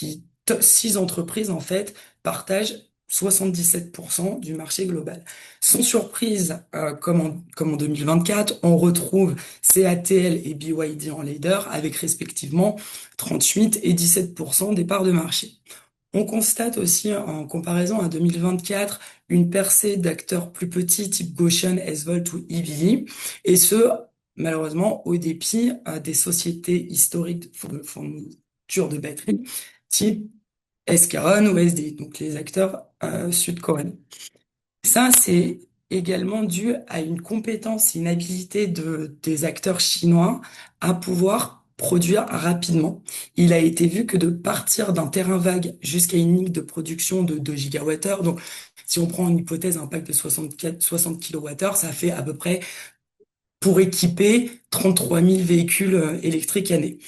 top 6 entreprises en fait partagent 77% du marché global. Sans surprise, comme en 2024, on retrouve CATL et BYD en leader avec respectivement 38 et 17% des parts de marché. On constate aussi, en comparaison à 2024, une percée d'acteurs plus petits type Gotion, S-Volt ou EVE, et ce, malheureusement, au dépit des sociétés historiques de fourniture de batteries type SK On ou SD, donc les acteurs sud-coréens. Ça, c'est également dû à une compétence et une habilité des acteurs chinois à pouvoir produire rapidement. Il a été vu que de partir d'un terrain vague jusqu'à une ligne de production de 2 gigawattheures, donc si on prend une hypothèse, un pack de 60 kilowattheures, ça fait à peu près, pour équiper 33 000 véhicules électriques année.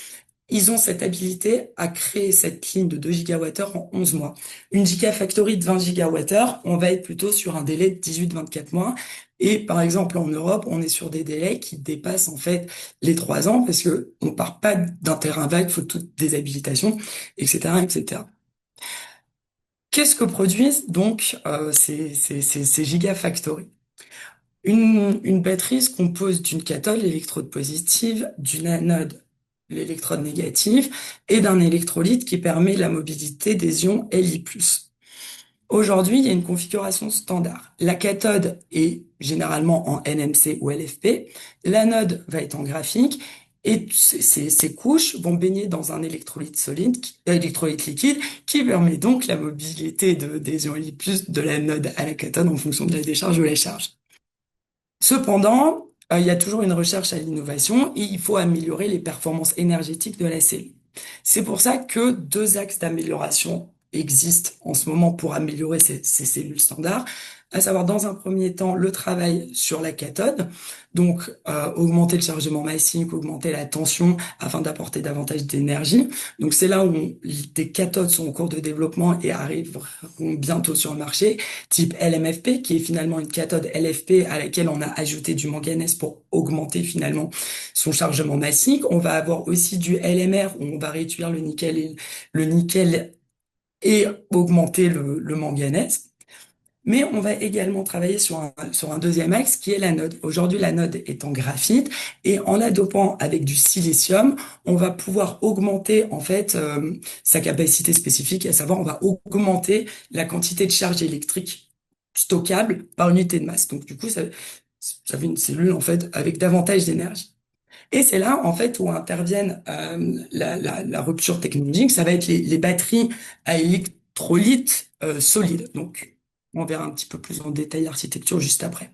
Ils ont cette habilité à créer cette ligne de 2 gigawattheures en 11 mois. Une gigafactory de 20 gigawattheures, on va être plutôt sur un délai de 18-24 mois. Et par exemple, en Europe, on est sur des délais qui dépassent en fait les 3 ans parce que on part pas d'un terrain vague, il faut toutes des habilitations, etc., etc. Qu'est-ce que produisent donc ces gigafactories? Une batterie se compose d'une cathode, l'électrode positive, d'une anode, l'électrode négative, et d'un électrolyte qui permet la mobilité des ions Li+. Aujourd'hui, il y a une configuration standard. La cathode est généralement en NMC ou LFP, l'anode va être en graphique, et ces couches vont baigner dans un électrolyte solide, électrolyte liquide, qui permet donc la mobilité des ions Li+, de l'anode à la cathode en fonction de la décharge ou la charge. Cependant, il y a toujours une recherche à l'innovation et il faut améliorer les performances énergétiques de la cellule. C'est pour ça que 2 axes d'amélioration existent en ce moment pour améliorer ces cellules standards, à savoir dans un premier temps le travail sur la cathode, donc augmenter le chargement massique, augmenter la tension afin d'apporter davantage d'énergie. Donc c'est là où des cathodes sont en cours de développement et arriveront bientôt sur le marché, type LMFP, qui est finalement une cathode LFP à laquelle on a ajouté du manganèse pour augmenter finalement son chargement massique. On va avoir aussi du LMR où on va réduire le nickel et augmenter le manganèse. Mais on va également travailler sur un deuxième axe qui est l'anode. Aujourd'hui, l'anode est en graphite et en la dopant avec du silicium, on va pouvoir augmenter en fait sa capacité spécifique, à savoir on va augmenter la quantité de charge électrique stockable par unité de masse. Donc du coup, ça fait une cellule en fait avec davantage d'énergie. Et c'est là, en fait, où interviennent la rupture technologique. Ça va être les batteries à électrolyte solide. Donc, on verra un petit peu plus en détail l'architecture juste après.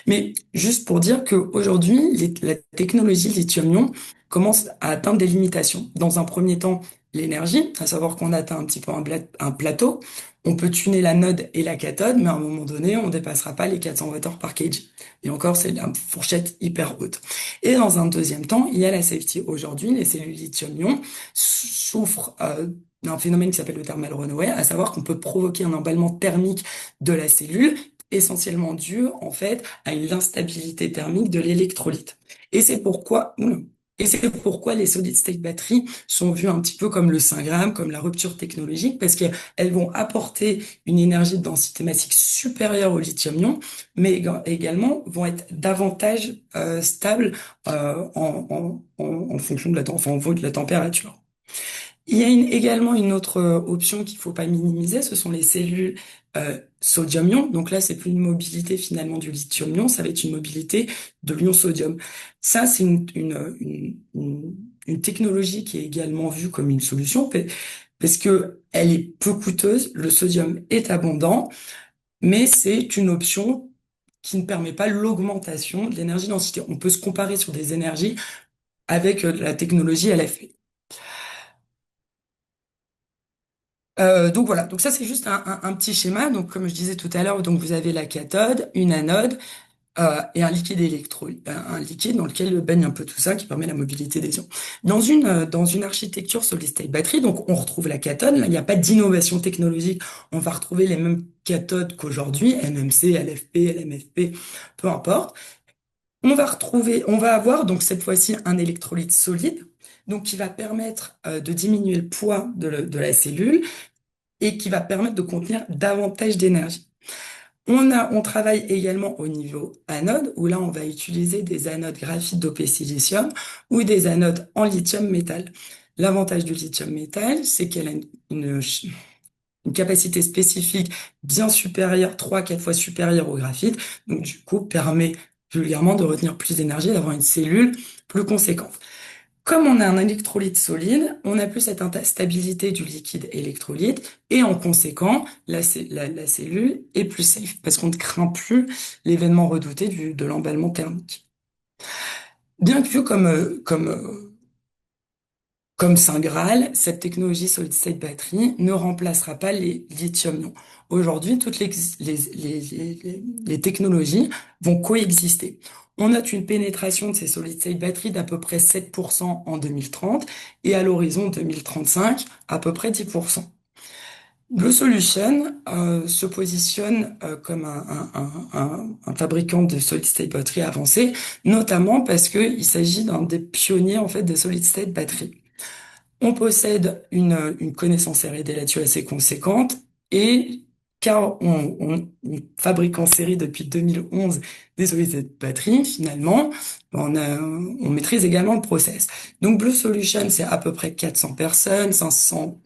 Mais juste pour dire qu'aujourd'hui, la technologie lithium-ion commence à atteindre des limitations. Dans un premier temps, l'énergie, à savoir qu'on atteint un petit peu un plateau. On peut tuner la node et la cathode, mais à un moment donné, on dépassera pas les 400 Wh par kg. Et encore, c'est la fourchette hyper haute. Et dans un deuxième temps, il y a la safety. Aujourd'hui, les cellules lithium-ion souffrent d'un phénomène qui s'appelle le thermal runaway, à savoir qu'on peut provoquer un emballement thermique de la cellule, essentiellement dû en fait à une instabilité thermique de l'électrolyte. Et c'est pourquoi, les solid state batteries sont vues un petit peu comme le Saint Graal, comme la rupture technologique, parce qu'elles vont apporter une énergie de densité massique supérieure au lithium-ion, mais également vont être davantage stables en fonction de la température. Il y a également une autre option qu'il faut pas minimiser, ce sont les cellules sodium-ion. Donc là, c'est plus une mobilité finalement du lithium-ion, ça va être une mobilité de l'ion sodium. Ça, c'est une technologie qui est également vue comme une solution parce que elle est peu coûteuse, le sodium est abondant, mais c'est une option qui ne permet pas l'augmentation de l'énergie densité. On peut se comparer sur des énergies avec la technologie LFP. Donc voilà, donc ça c'est juste un petit schéma. Donc comme je disais tout à l'heure, donc vous avez la cathode, une anode, et un liquide un liquide dans lequel baigne un peu tout ça, qui permet la mobilité des ions. Dans une architecture solid state battery, donc on retrouve la cathode. Là, il n'y a pas d'innovation technologique. On va retrouver les mêmes cathodes qu'aujourd'hui, NMC, LFP, LMFP, peu importe. On va avoir donc cette fois-ci un électrolyte solide, donc qui va permettre de diminuer le poids de la cellule et qui va permettre de contenir davantage d'énergie. On travaille également au niveau anode, où là, on va utiliser des anodes graphite dopé silicium ou des anodes en lithium métal. L'avantage du lithium métal, c'est qu'elle a une capacité spécifique bien supérieure, 3 à 4 fois supérieure au graphite, donc du coup, permet vulgairement de retenir plus d'énergie et d'avoir une cellule plus conséquente. Comme on a un électrolyte solide, on n'a plus cette instabilité du liquide électrolyte et en conséquent, la cellule est plus safe parce qu'on ne craint plus l'événement redouté de l'emballement thermique. Bien que vu comme Saint Graal, cette technologie solid state battery ne remplacera pas les lithium-ion. Aujourd'hui, toutes les technologies vont coexister. On note une pénétration de ces solid state batteries d'à peu près 7% en 2030 et à l'horizon 2035, à peu près 10%. Blue Solution se positionne comme un fabricant de solid state battery avancé, notamment parce qu'il s'agit d'un des pionniers en fait des solid state battery. On possède une connaissance R&D là-dessus assez conséquente et car on fabrique en série depuis 2011 des solid batteries, finalement, on maîtrise également le process. Donc Blue Solution, c'est à peu près 400 personnes, 500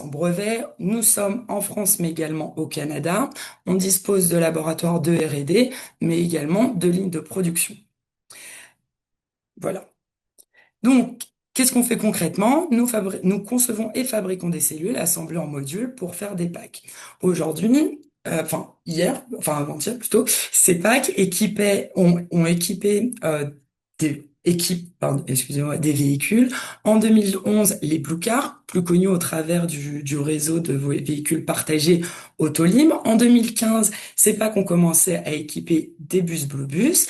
brevets. Nous sommes en France, mais également au Canada. On dispose de laboratoires de R&D, mais également de lignes de production. Voilà. Donc, qu'est-ce qu'on fait concrètement? Nous concevons et fabriquons des cellules assemblées en modules pour faire des packs. Aujourd'hui, avant-hier plutôt, ces packs ont équipé des véhicules. En 2011, les Blue Cars, plus connus au travers du réseau de véhicules partagés Autolim. En 2015, ces packs ont commencé à équiper des bus Blue Bus.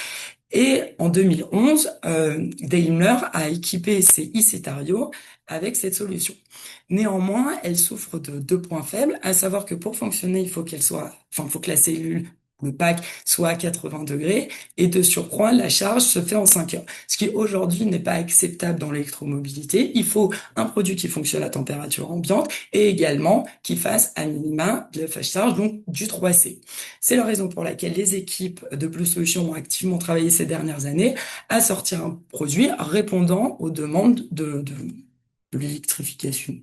Et en 2011, Daimler a équipé ses e-Cetario avec cette solution. Néanmoins, elle souffre de 2 points faibles, à savoir que pour fonctionner, il faut que la cellule, le pack, soit à 80 degrés, et de surcroît, la charge se fait en 5 heures. Ce qui aujourd'hui n'est pas acceptable dans l'électromobilité. Il faut un produit qui fonctionne à température ambiante et également qui fasse à minima de la fast charge, donc du 3C. C'est la raison pour laquelle les équipes de Blue Solution ont activement travaillé ces dernières années à sortir un produit répondant aux demandes de l'électrification.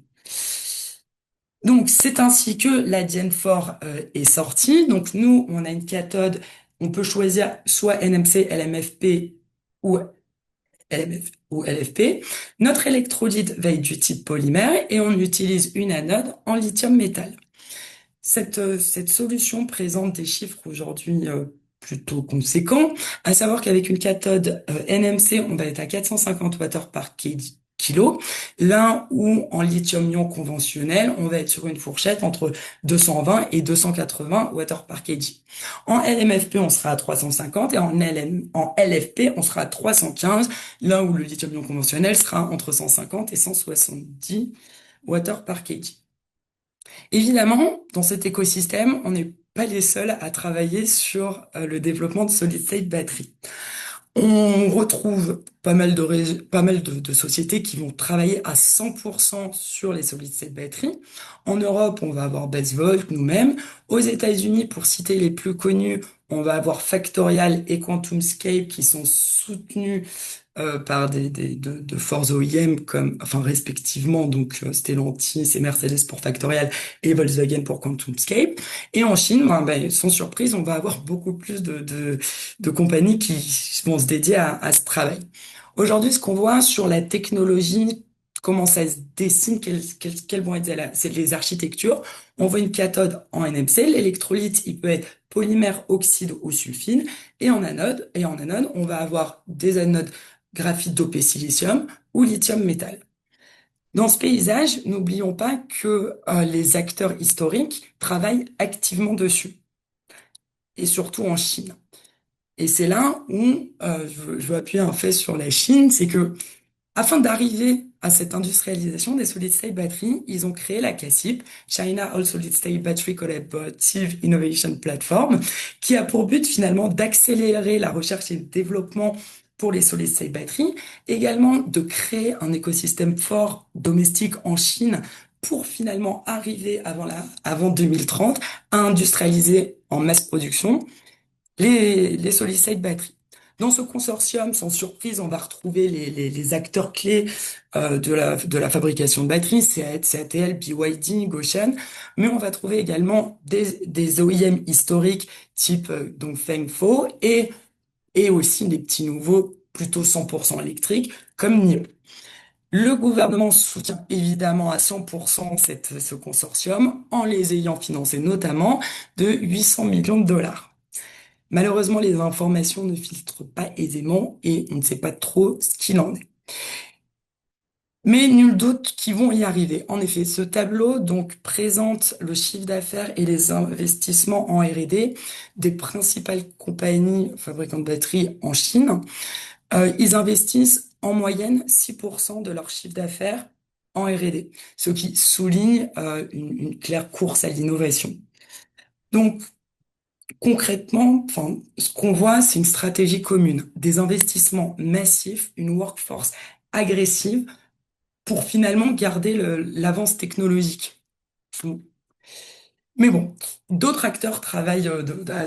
Donc, c'est ainsi que la Gen 4 est sortie. Donc, nous, on a une cathode, on peut choisir soit NMC, LMFP ou LFP. Notre électrolyte va être du type polymère et on utilise une anode en lithium métal. Cette solution présente des chiffres aujourd'hui plutôt conséquents, à savoir qu'avec une cathode NMC, on va être à 450 Wh par kilo, là où en lithium-ion conventionnel, on va être sur une fourchette entre 220 et 280 Wh par kg. En LMFP, on sera à 350 et en LFP, on sera à 315, là où le lithium-ion conventionnel sera entre 150 et 170 Wh par kg. Évidemment, dans cet écosystème, on n'est pas les seuls à travailler sur le développement de solid state battery. On retrouve pas mal de sociétés qui vont travailler à 100% sur les solid state battery. En Europe, on va avoir Basevolt, nous-mêmes. Aux États-Unis, pour citer les plus connus, on va avoir Factorial et QuantumScape qui sont soutenus par de forts OEM respectivement, donc Stellantis et Mercedes pour Factorial et Volkswagen pour QuantumScape. Et en Chine, sans surprise, on va avoir beaucoup plus de compagnies qui vont se dédier à ce travail. Aujourd'hui, ce qu'on voit sur la technologie, comment ça se dessine, quelles vont être les architectures. On voit une cathode en NMC, l'électrolyte, il peut être polymère, oxyde ou sulfide, et en anode, on va avoir des anodes graphite dopé silicium ou lithium métal. Dans ce paysage, n'oublions pas que les acteurs historiques travaillent activement dessus. et surtout en Chine. Et c'est là où je veux appuyer un fait sur la Chine, c'est que afin d'arriver à cette industrialisation des solid state batteries, ils ont créé la CASIP, China All Solid State Battery Collaborative Innovation Platform, qui a pour but finalement d'accélérer la recherche et le développement pour les solid state batteries, également de créer un écosystème fort domestique en Chine pour finalement arriver avant 2030 à industrialiser en masse production les solid state batteries. Dans ce consortium, sans surprise, on va retrouver les acteurs clés de la fabrication de batteries, CATL, BYD, Gotion, mais on va trouver également des OEM historiques type donc Fengfo et aussi des petits nouveaux plutôt 100% électriques comme NIO. Le gouvernement soutient évidemment à 100% ce consortium en les ayant financés notamment de 800 millions de dollars. Malheureusement, les informations ne filtrent pas aisément et on ne sait pas trop ce qu'il en est. Mais nul doute qu'ils vont y arriver. En effet, ce tableau donc présente le chiffre d'affaires et les investissements en R&D des principales compagnies fabricantes de batteries en Chine. Ils investissent en moyenne 6% de leur chiffre d'affaires en R&D, ce qui souligne une claire course à l'innovation. Donc, concrètement, enfin, ce qu'on voit, c'est une stratégie commune, des investissements massifs, une workforce agressive pour finalement garder l'avance technologique. Mais bon, d'autres acteurs travaillent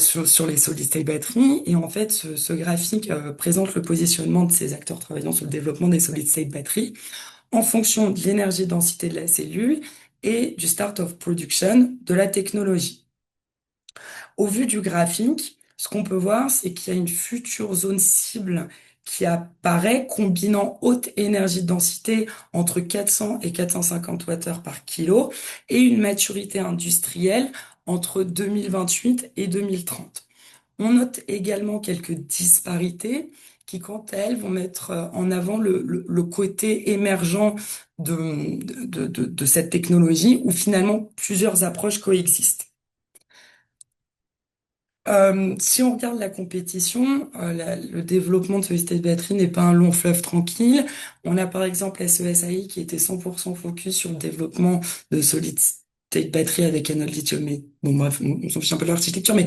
sur les solid state batteries et en fait, ce graphique présente le positionnement de ces acteurs travaillant sur le développement des solid state batteries en fonction de l'énergie densité de la cellule et du start of production de la technologie. Au vu du graphique, ce qu'on peut voir, c'est qu'il y a une future zone cible qui apparaît combinant haute énergie de densité entre 400 et 450 Wh par kilo et une maturité industrielle entre 2028 et 2030. On note également quelques disparités qui, quant à elles, vont mettre en avant le côté émergent de cette technologie où finalement plusieurs approches coexistent. Si on regarde la compétition, le développement de solid state battery n'est pas un long fleuve tranquille. On a par exemple SESAI qui était 100% focus sur le développement de solid state battery avec anode lithium. Mais bon, bref, on s'en fiche un peu de l'architecture, mais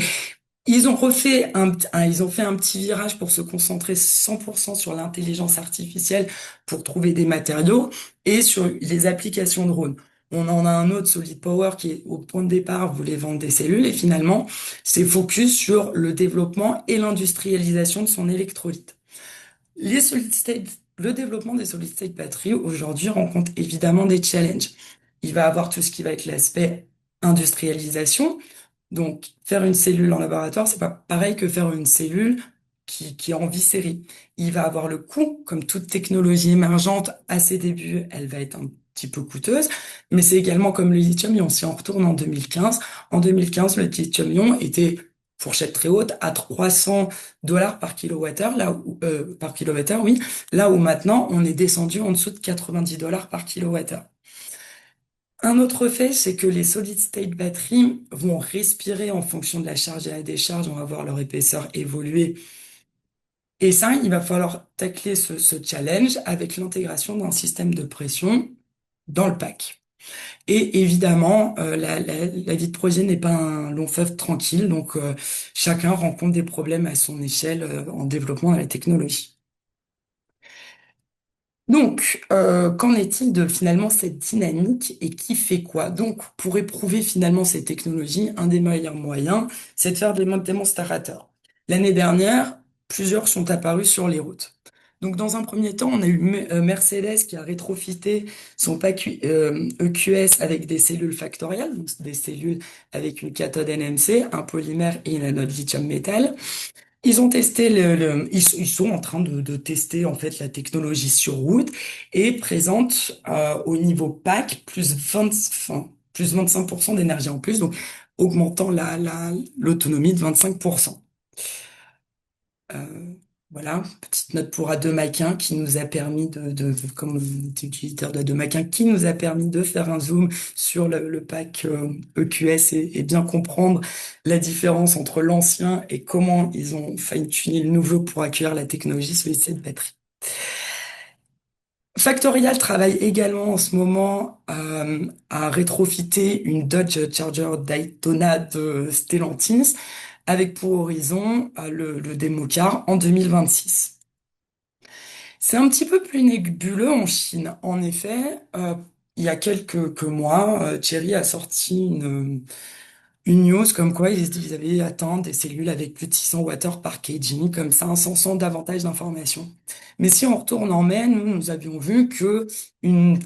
ils ont fait un petit virage pour se concentrer 100% sur l'intelligence artificielle pour trouver des matériaux et sur les applications drones. On en a un autre, Solid Power, qui est au point de départ, voulait vendre des cellules et finalement, c'est focus sur le développement et l'industrialisation de son électrolyte. Le développement des solid state batteries aujourd'hui rencontre évidemment des challenges. Il va avoir tout ce qui va être l'aspect industrialisation. Donc, faire une cellule en laboratoire, c'est pas pareil que faire une cellule qui est en vie série. Il va avoir le coût, comme toute technologie émergente, à ses débuts, elle va être un petit peu coûteuse, mais c'est également comme le lithium-ion. Si on retourne en 2015, le lithium-ion était fourchette très haute à 300 dollars par kilowattheure, par kilowattheure, oui, là où maintenant on est descendu en dessous de 90 dollars par kilowattheure. Un autre fait, c'est que les solid state batteries vont respirer en fonction de la charge et la décharge, on va voir leur épaisseur évoluer. Et ça, il va falloir tacler ce challenge avec l'intégration d'un système de pression dans le pack. Et évidemment, la vie de projet n'est pas un long fleuve tranquille, donc chacun rencontre des problèmes à son échelle en développement de la technologie. Donc, qu'en est-il de finalement cette dynamique et qui fait quoi? Donc, pour éprouver finalement ces technologies, un des meilleurs moyens, c'est de faire des démonstrateurs. L'année dernière, plusieurs sont apparus sur les routes. Donc, dans un premier temps, on a eu Mercedes qui a rétrofité son pack EQS avec des cellules factorielles, donc des cellules avec une cathode NMC, un polymère et une anode lithium métal. Ils ont testé ils sont en train de tester en fait la technologie sur route et présentent au niveau pack plus 25% d'énergie en plus, donc augmentant l'autonomie de 25%. Voilà, petite note pour Ademaquin qui nous a permis comme on était utilisateur d'Ademaquin, qui nous a permis de faire un zoom sur le pack EQS et bien comprendre la différence entre l'ancien et comment ils ont fine-tuné le nouveau pour accueillir la technologie solid-state batterie. Factorial travaille également en ce moment à rétrofiter une Dodge Charger Daytona de Stellantis avec pour horizon le démo car en 2026. C'est un petit peu plus nébuleux en Chine. En effet, il y a quelques mois, Chery a sorti une news comme quoi ils avaient atteint des cellules avec plus de 600 Wh par kg, comme ça, sans davantage d'informations. Mais si on retourne en mai, nous avions vu que une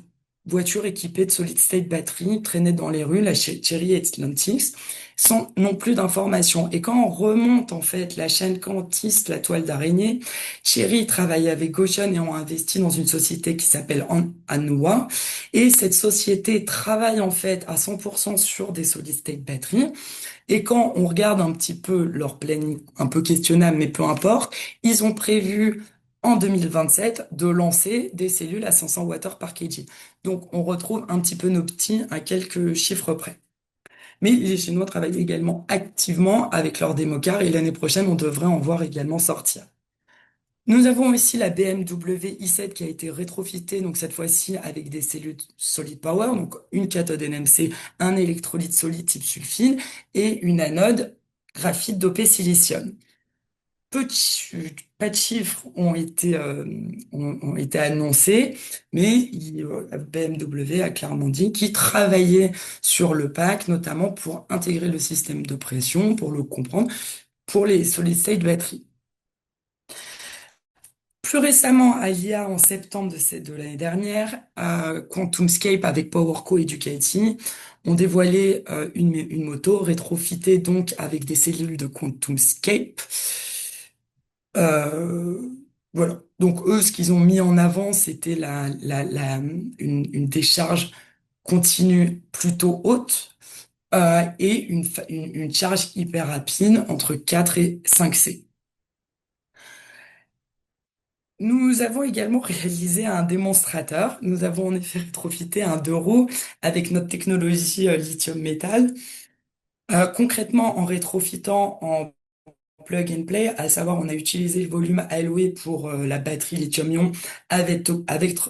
voiture équipée de solid state batterie traînait dans les rues, la Chery et Stellantis, sans non plus d'informations. Et quand on remonte en fait la chaîne quantiste, la toile d'araignée, Chery travaillait avec Gotion et ont investi dans une société qui s'appelle Anua. Et cette société travaille en fait à 100% sur des solid state batteries. Et quand on regarde un petit peu leur planning, un peu questionnable, mais peu importe, ils ont prévu en 2027 de lancer des cellules à 500 Wh par kg. Donc on retrouve un petit peu nos petits à quelques chiffres près. Mais les Chinois travaillent également activement avec leur démocars et l'année prochaine, on devrait en voir également sortir. Nous avons aussi la BMW i7 qui a été rétrofitée, donc cette fois-ci avec des cellules Solid Power, donc une cathode NMC, un électrolyte solide type sulfide et une anode graphite dopée silicium. Pas de chiffres ont été annoncés, mais BMW a clairement dit qu'il travaillait sur le pack, notamment pour intégrer le système de pression, pour le comprendre, pour les solid state batteries. Plus récemment, à l'IA en septembre de l'année dernière, QuantumScape avec PowerCo et Ducati ont dévoilé une moto rétrofitée donc avec des cellules de QuantumScape. Euh, voilà. Donc eux, ce qu'ils ont mis en avant, c'était une décharge continue plutôt haute et une charge hyper rapide entre 4 et 5C. Nous avons également réalisé un démonstrateur. Nous avons en effet rétrofité un 2 roues avec notre technologie lithium métal. Concrètement, en rétrofitant en plug and play, à savoir on a utilisé le volume alloué pour la batterie lithium-ion avec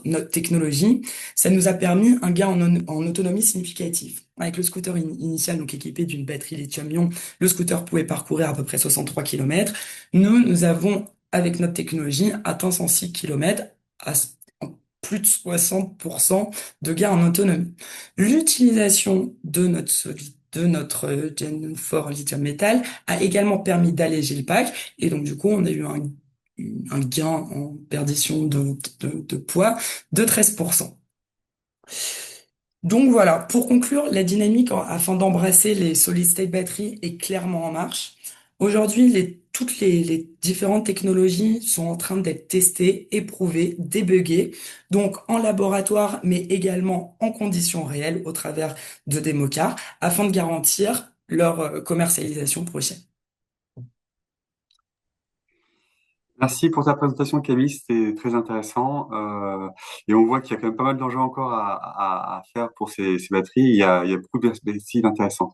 notre technologie. Ça nous a permis un gain en autonomie significatif. Avec le scooter initial, donc équipé d'une batterie lithium-ion, le scooter pouvait parcourir à peu près 63 km. Nous avons, avec notre technologie, atteint 106 km à plus de 60% de gain en autonomie. L'utilisation de notre Gen 4 lithium métal a également permis d'alléger le pack et donc du coup on a eu un gain en perdition de poids de 13%. Donc voilà, pour conclure, la dynamique afin d'embrasser les solid state batteries est clairement en marche. Aujourd'hui, toutes les différentes technologies sont en train d'être testées, éprouvées, débuggées, donc en laboratoire, mais également en conditions réelles au travers de démocars, afin de garantir leur commercialisation prochaine. Merci pour ta présentation, Camille, c'était très intéressant. Et on voit qu'il y a quand même pas mal d'enjeux encore à faire pour ces batteries. Il y a beaucoup de perspectives intéressantes.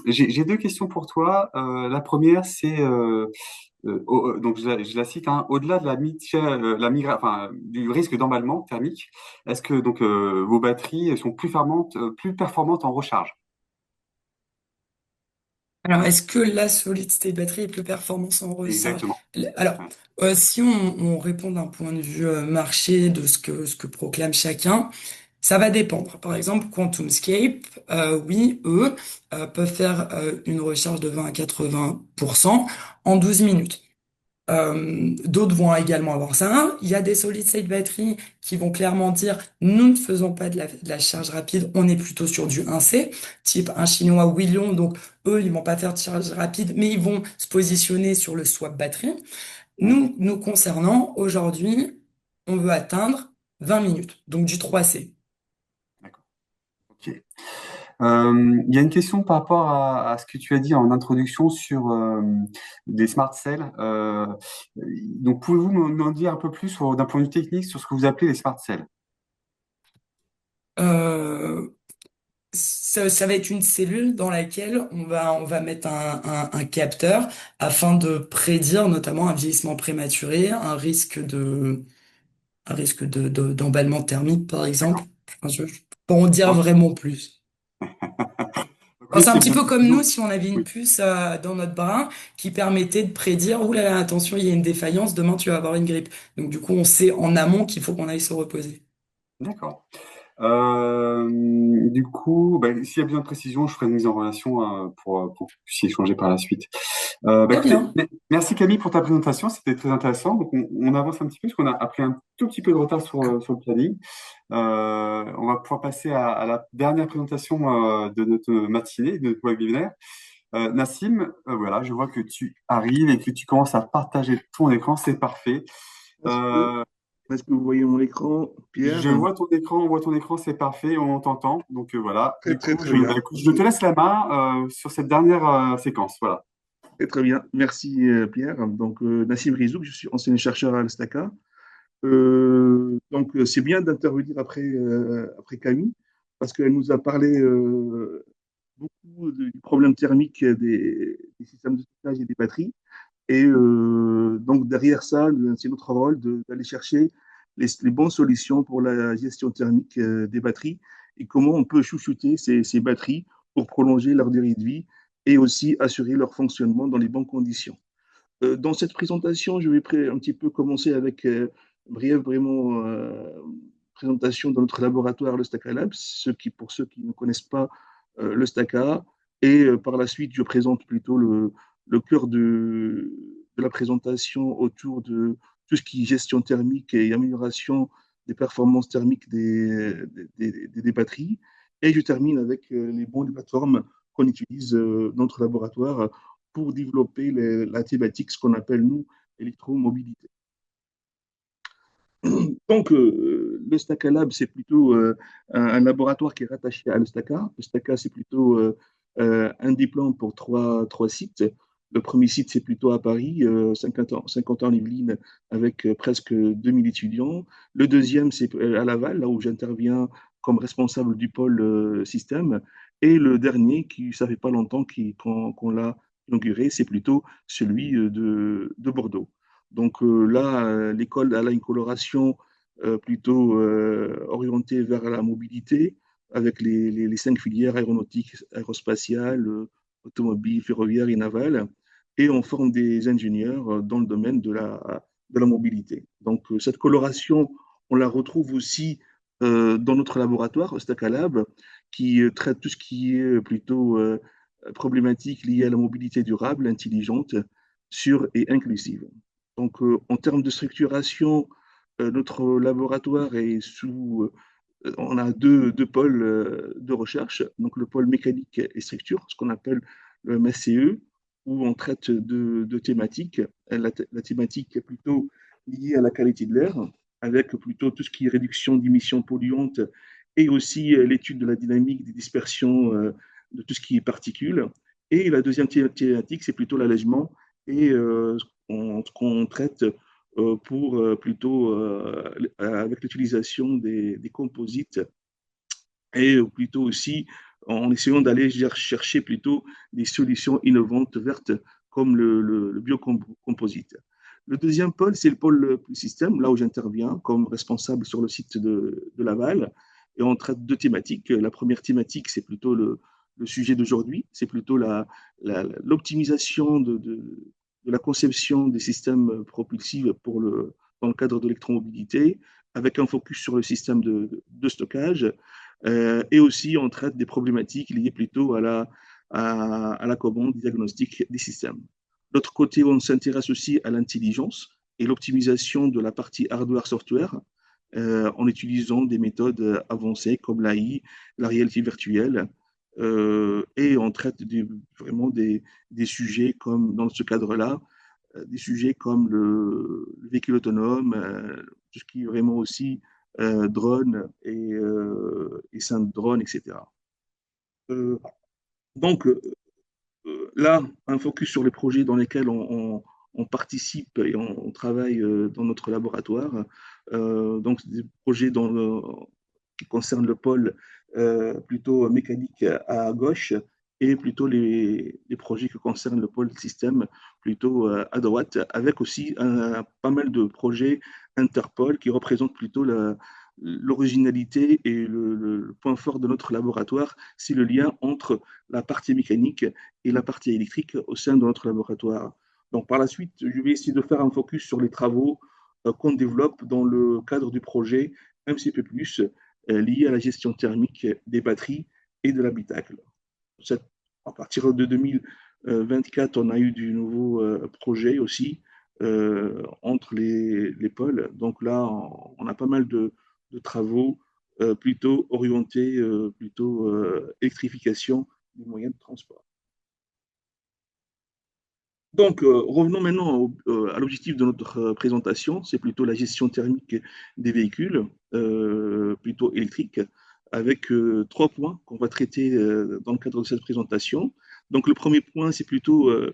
J'ai deux questions pour toi. La première, c'est donc je la cite, hein, au-delà de enfin, du risque d'emballement thermique, est-ce que donc vos batteries sont plus performantes en recharge? Alors, est-ce que la solid state batterie est plus performance en recharge? Exactement. Alors, Ouais. si on répond d'un point de vue marché de ce que proclame chacun, ça va dépendre. Par exemple, QuantumScape, oui, eux, peuvent faire une recharge de 20 à 80% en 12 minutes. D'autres vont également avoir ça. Il y a des solid state batteries qui vont clairement dire nous ne faisons pas de la charge rapide, on est plutôt sur du 1C, type un chinois Willion. Donc eux, ils vont pas faire de charge rapide, mais ils vont se positionner sur le swap batterie. Mm. Nous concernant, aujourd'hui, on veut atteindre 20 minutes, donc du 3C. D'accord. Ok. Il y a une question par rapport à ce que tu as dit en introduction sur les smart cells. Donc, pouvez-vous m'en dire un peu plus d'un point de vue technique sur ce que vous appelez les smart cells? Euh, ça va être une cellule dans laquelle on va mettre un capteur afin de prédire notamment un vieillissement prématuré, un risque d'emballement thermique, par exemple. Enfin, je peux en dire Ok, vraiment plus. oui, Enfin, c'est un c'est petit bien. peu comme nous si on avait une Oui, puce dans notre bras qui permettait de prédire, ouh là là, attention, il y a une défaillance, demain tu vas avoir une grippe. Donc du coup, on sait en amont qu'il faut qu'on aille se reposer. d'accord. Du coup, bah, s'il y a besoin de précision, je ferai une mise en relation pour que vous puissiez échanger par la suite. Bah, Très écoutez, bien. merci Camille pour ta présentation, c'était très intéressant. Donc on avance un petit peu parce qu'on a pris un tout petit peu de retard sur le planning. On va pouvoir passer à la dernière présentation de notre matinée, de notre webinaire. Nassim, voilà, je vois que tu arrives et que tu commences à partager ton écran, c'est parfait. Est-ce que, Euh, est-ce que vous voyez mon écran, Pierre? je vois ton écran, on voit ton écran, c'est parfait, on t'entend. Donc voilà, Très, du très, coup, très bien. écoute, je te laisse la main sur cette dernière séquence. Voilà. Très, très bien. Merci, Pierre. Donc, Nassim Rizouk, je suis ancien chercheur à l'Estaca. C'est bien d'intervenir après Camille, parce qu'elle nous a parlé beaucoup du problème thermique des systèmes de stockage et des batteries. Et donc, derrière ça, c'est notre rôle d'aller chercher les bonnes solutions pour la gestion thermique des batteries et comment on peut chouchouter ces batteries pour prolonger leur durée de vie et aussi assurer leur fonctionnement dans les bonnes conditions. Dans cette présentation, je vais un petit peu commencer avec brève vraiment présentation de notre laboratoire, le Staka Lab, pour ceux qui ne connaissent pas le Staka. Et par la suite, je présente plutôt le cœur de la présentation autour de tout ce qui est gestion thermique et amélioration des performances thermiques des batteries. Et je termine avec les bonnes plateformes qu'on utilise dans notre laboratoire pour développer la thématique, ce qu'on appelle, nous, électromobilité. Le Staka Lab, c'est plutôt un laboratoire qui est rattaché à l'Estaka. L'Estaka, c'est plutôt un diplôme pour trois sites. Le premier site, c'est plutôt à Paris, 50 ans en Yvelines, avec presque 2000 étudiants. Le deuxième, c'est à Laval, là où j'interviens comme responsable du pôle système. Et le dernier, ça fait pas longtemps qu'on l'a inauguré, c'est plutôt celui de Bordeaux. Là, l'école a une coloration plutôt orientée vers la mobilité, avec les cinq filières aéronautiques, aérospatiale, automobile, ferroviaire et navale, et on forme des ingénieurs dans le domaine de la mobilité. Cette coloration, on la retrouve aussi dans notre laboratoire, Staka Lab, qui traite tout ce qui est plutôt problématique liée à la mobilité durable, intelligente, sûre et inclusive. En termes de structuration, notre laboratoire est on a deux pôles de recherche. Donc, le pôle mécanique et structure, ce qu'on appelle le MSCE, où on traite de thématiques. La thématique est plutôt liée à la qualité de l'air, avec plutôt tout ce qui est réduction d'émissions polluantes et aussi l'étude de la dynamique des dispersions de tout ce qui est particules. Et la deuxième thématique, c'est plutôt l'allègement et qu'on traite pour plutôt avec l'utilisation des composites et plutôt aussi en essayant d'aller chercher plutôt des solutions innovantes vertes comme le biocomposite. Le deuxième pôle, c'est le pôle système, là où j'interviens comme responsable sur le site de Laval. Et on traite deux thématiques. La première thématique, c'est plutôt le sujet d'aujourd'hui, c'est plutôt l'optimisation de la conception des systèmes propulsifs dans le cadre de l'électromobilité, avec un focus sur le système de stockage. Et aussi, on traite des problématiques liées plutôt à la commande diagnostique des systèmes. De l'autre côté, on s'intéresse aussi à l'intelligence et l'optimisation de la partie hardware-software en utilisant des méthodes avancées comme l'AI, la réalité virtuelle. Et on traite vraiment des sujets comme, dans ce cadre-là, des sujets comme le véhicule autonome, tout ce qui est vraiment aussi drone et synth drone, etc. Euh, donc, là, un focus sur les projets dans lesquels on participe et on travaille dans notre laboratoire. Donc, des projets qui concernent le pôle plutôt mécanique à gauche et plutôt les projets qui concernent le pôle système plutôt à droite, avec aussi pas mal de projets Interpol qui représentent plutôt l'originalité et le point fort de notre laboratoire, c'est le lien entre la partie mécanique et la partie électrique au sein de notre laboratoire. Donc, par la suite, je vais essayer de faire un focus sur les travaux qu'on développe dans le cadre du projet MCP+, lié à la gestion thermique des batteries et de l'habitacle. À partir de 2024, on a eu du nouveau projet aussi entre les pôles. Donc là, on a pas mal de travaux plutôt orientés, plutôt électrification des moyens de transport. Donc, revenons maintenant à l'objectif de notre présentation, c'est plutôt la gestion thermique des véhicules, plutôt électriques, avec trois points qu'on va traiter dans le cadre de cette présentation. Donc, le premier point, c'est plutôt euh,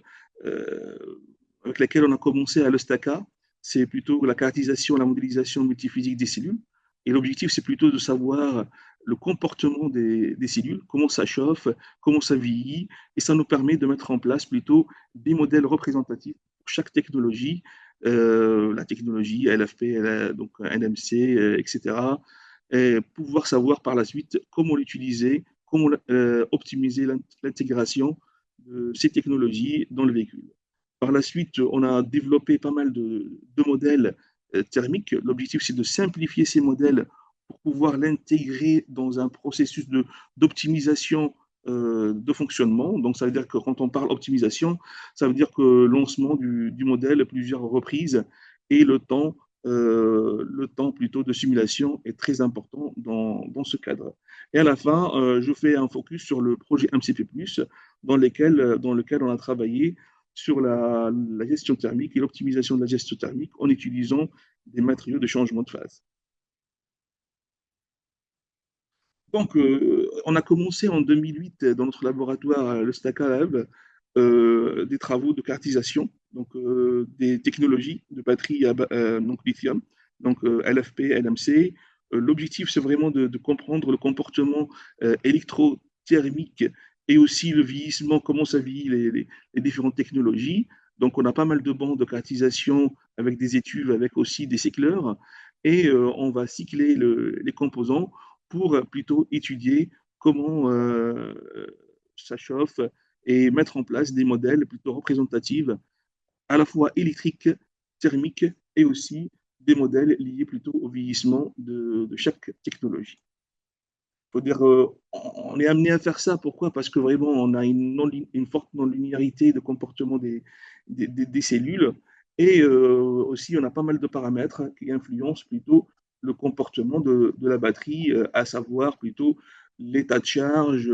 avec laquelle on a commencé à l'EUSTACA, c'est plutôt la caractérisation, la modélisation multiphysique des cellules. Et l'objectif, c'est plutôt de savoir le comportement des cellules, comment ça chauffe, comment ça vieillit, et ça nous permet de mettre en place plutôt des modèles représentatifs pour chaque technologie, la technologie LFP, donc NMC, etc. Et pouvoir savoir par la suite comment l'utiliser, comment optimiser l'intégration de ces technologies dans le véhicule. Par la suite, on a développé pas mal de modèles thermiques. L'objectif, c'est de simplifier ces modèles pour pouvoir l'intégrer dans un processus d'optimisation de fonctionnement. Donc, ça veut dire que quand on parle optimisation, ça veut dire que le lancement du modèle à plusieurs reprises et le temps plutôt de simulation est très important dans ce cadre. Et à la fin, je fais un focus sur le projet MCP+, dans lequel on a travaillé sur la gestion thermique et l'optimisation de la gestion thermique en utilisant des matériaux de changement de phase. Donc, on a commencé en 2008 dans notre laboratoire, le Staka Lab, des travaux de caractérisation, donc des technologies de batterie donc lithium, donc LFP, LMC. L'objectif, c'est vraiment de comprendre le comportement électrothermique et aussi le vieillissement, comment ça vieillit les différentes technologies. Donc, on a pas mal de bancs de caractérisation avec des étuves, avec aussi des cycleurs, et on va cycler les composants pour plutôt étudier comment ça chauffe et mettre en place des modèles plutôt représentatifs, à la fois électriques, thermiques et aussi des modèles liés plutôt au vieillissement de chaque technologie. Faut dire, on est amené à faire ça. Pourquoi? Parce que vraiment, on a une forte non-linéarité de comportement des cellules. Et aussi, on a pas mal de paramètres qui influencent plutôt le comportement de la batterie, à savoir plutôt l'état de charge.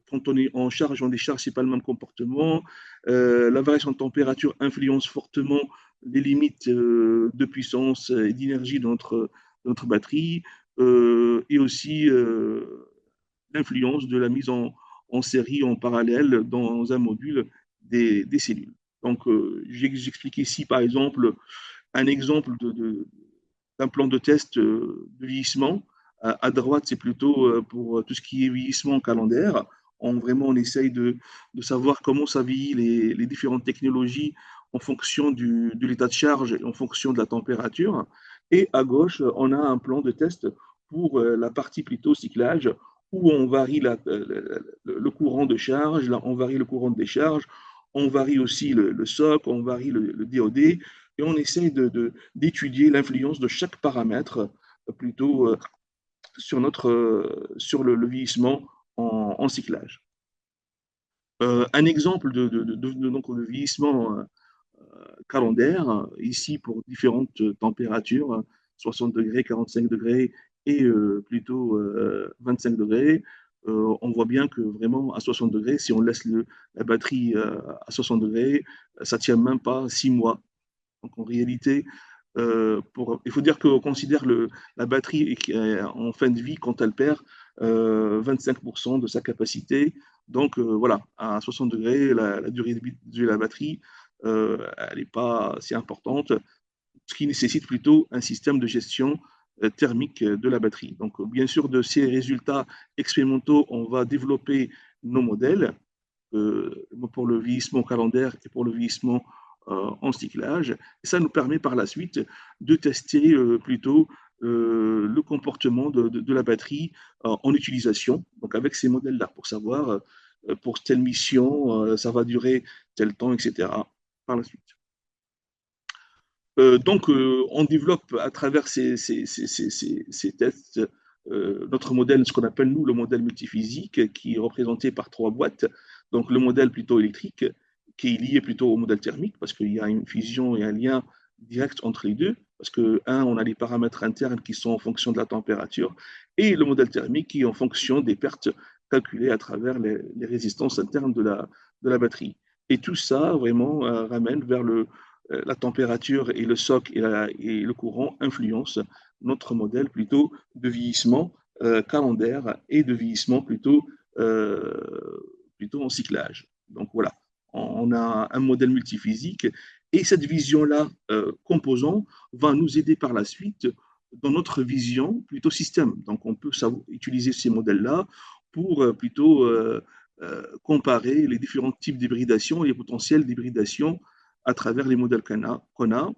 Quand on est en charge, on décharge, c'est pas le même comportement. La variation de température influence fortement les limites de puissance et d'énergie de notre batterie. Et aussi l'influence de la mise en série, en parallèle, dans un module des cellules. Donc, j'explique ici, par exemple, un exemple d'un plan de test de vieillissement. À droite, c'est plutôt pour tout ce qui est vieillissement calendaire. On essaye de savoir comment ça vieillit les différentes technologies en fonction de l'état de charge et en fonction de la température. Et à gauche, on a un plan de test pour la partie plutôt cyclage, où on varie le courant de charge, là, on varie le courant de décharge, on varie aussi le SOC, on varie le DOD, et on essaie d'étudier l'influence de chaque paramètre plutôt sur le vieillissement en cyclage. Un exemple donc, de vieillissement calendaire, ici pour différentes températures, 60 degrés, 45 degrés et plutôt 25 degrés. On voit bien que vraiment à 60 degrés, si on laisse la batterie à 60 degrés, ça ne tient même pas 6 mois. Donc en réalité, il faut dire qu'on considère la batterie en fin de vie quand elle perd 25% de sa capacité. Donc voilà, à 60 degrés, la durée de vie de la batterie, elle n'est pas si importante, ce qui nécessite plutôt un système de gestion thermique de la batterie. Donc bien sûr, de ces résultats expérimentaux, on va développer nos modèles pour le vieillissement calendaire et pour le vieillissement en cyclage. Et ça nous permet par la suite de tester plutôt le comportement de la batterie en utilisation, donc avec ces modèles-là, pour savoir pour telle mission, ça va durer tel temps, etc. par la suite. Donc, on développe à travers ces tests notre modèle, ce qu'on appelle nous le modèle multiphysique, qui est représenté par trois boîtes. Donc, le modèle plutôt électrique, qui est lié plutôt au modèle thermique, parce qu'il y a une fusion et un lien direct entre les deux. Parce que, on a les paramètres internes qui sont en fonction de la température, et le modèle thermique qui est en fonction des pertes calculées à travers les résistances internes de la batterie. Et tout ça, vraiment, ramène vers la température et le soc et le courant influencent notre modèle plutôt de vieillissement calendaire et de vieillissement plutôt en cyclage. Donc voilà, on a un modèle multiphysique et cette vision-là, composant, va nous aider par la suite dans notre vision plutôt système. Donc on peut utiliser ces modèles-là pour plutôt comparer les différents types d'hybridation et les potentiels d'hybridation à travers les modèles qu'on a.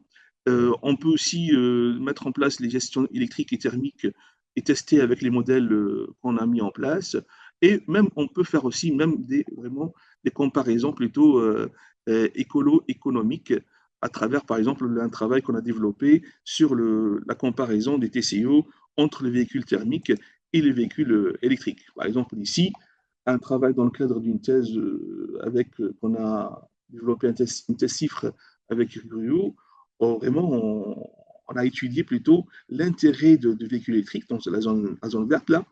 On peut aussi mettre en place les gestions électriques et thermiques et tester avec les modèles qu'on a mis en place. Et même, on peut faire aussi même vraiment des comparaisons plutôt écolo-économiques à travers, par exemple, un travail qu'on a développé sur la comparaison des TCO entre les véhicules thermiques et les véhicules électriques. Par exemple, ici, un travail dans le cadre d'une thèse qu'on a développé une thèse chiffre avec Rio, vraiment, on a étudié plutôt l'intérêt de véhicules électriques, donc la zone verte là,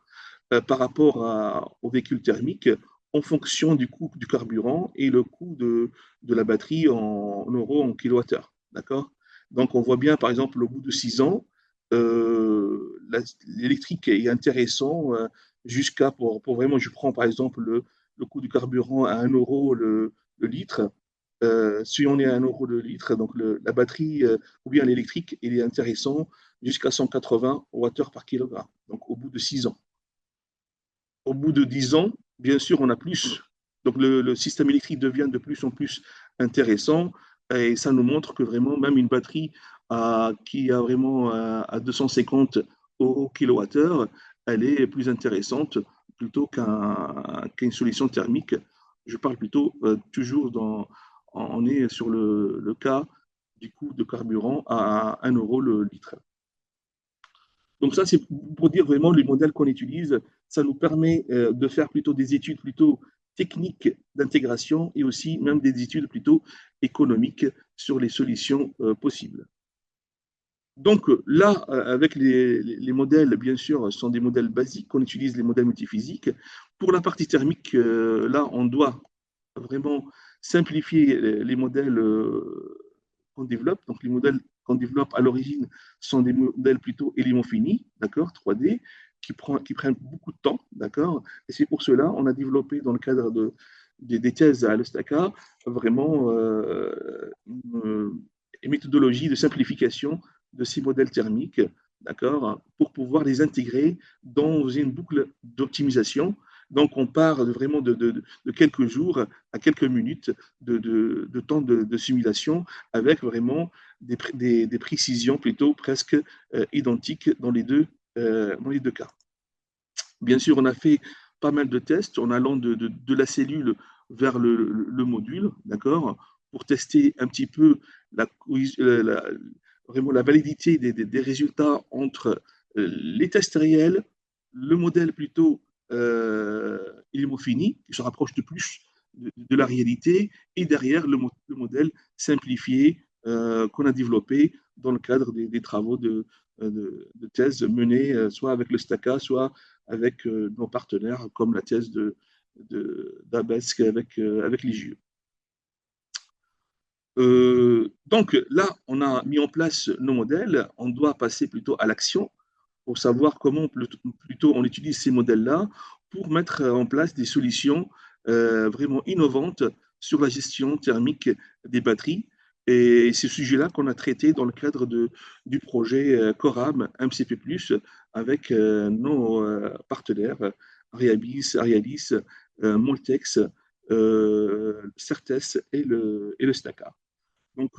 par rapport aux véhicules thermiques en fonction du coût du carburant et le coût de la batterie en euros, en kilowattheure. D'accord? Donc, on voit bien, par exemple, au bout de 6 ans, l'électrique est intéressant jusqu'à, pour vraiment, je prends par exemple le coût du carburant à 1 euro le litre. Si on est à 1 euro le litre, donc la batterie ou bien l'électrique, il est intéressant jusqu'à 180 Wh par kilogramme, donc au bout de 6 ans. Au bout de 10 ans, bien sûr, on a plus. Donc le système électrique devient de plus en plus intéressant et ça nous montre que vraiment, même une batterie qui a vraiment à 250 euros kilowattheure, elle est plus intéressante plutôt qu'une solution thermique. Je parle plutôt toujours on est sur le cas du coût de carburant à 1 euro le litre. Donc ça, c'est pour dire vraiment les modèles qu'on utilise, ça nous permet de faire plutôt des études plutôt techniques d'intégration et aussi même des études plutôt économiques sur les solutions possibles. Donc là, avec les modèles, bien sûr, sont des modèles basiques, on utilise les modèles multiphysiques. Pour la partie thermique, là, on doit vraiment simplifier les modèles qu'on développe. Donc les modèles qu'on développe à l'origine sont des modèles plutôt éléments finis, d'accord, 3D, qui prennent beaucoup de temps, d'accord. Et c'est pour cela on a développé dans le cadre des thèses à l'ESTACA vraiment une méthodologie de simplification de ces modèles thermiques, d'accord, pour pouvoir les intégrer dans une boucle d'optimisation. Donc, on part vraiment de quelques jours à quelques minutes de temps de simulation avec vraiment des précisions plutôt presque identiques dans les deux cas. Bien sûr, on a fait pas mal de tests en allant de la cellule vers le module, d'accord, pour tester un petit peu vraiment la validité des résultats entre les tests réels, le modèle plutôt fini, qui se rapproche de plus de la réalité, et derrière le modèle simplifié qu'on a développé dans le cadre des travaux de thèse menés soit avec le STACA, soit avec nos partenaires comme la thèse d'Abesque avec l'IGE. Donc là, on a mis en place nos modèles, on doit passer plutôt à l'action pour savoir comment plutôt on utilise ces modèles-là pour mettre en place des solutions vraiment innovantes sur la gestion thermique des batteries. Et c'est ce sujet-là qu'on a traité dans le cadre du projet CORAM MCP+, avec nos partenaires Arialis, Moltex, Certes et le STACA. Donc,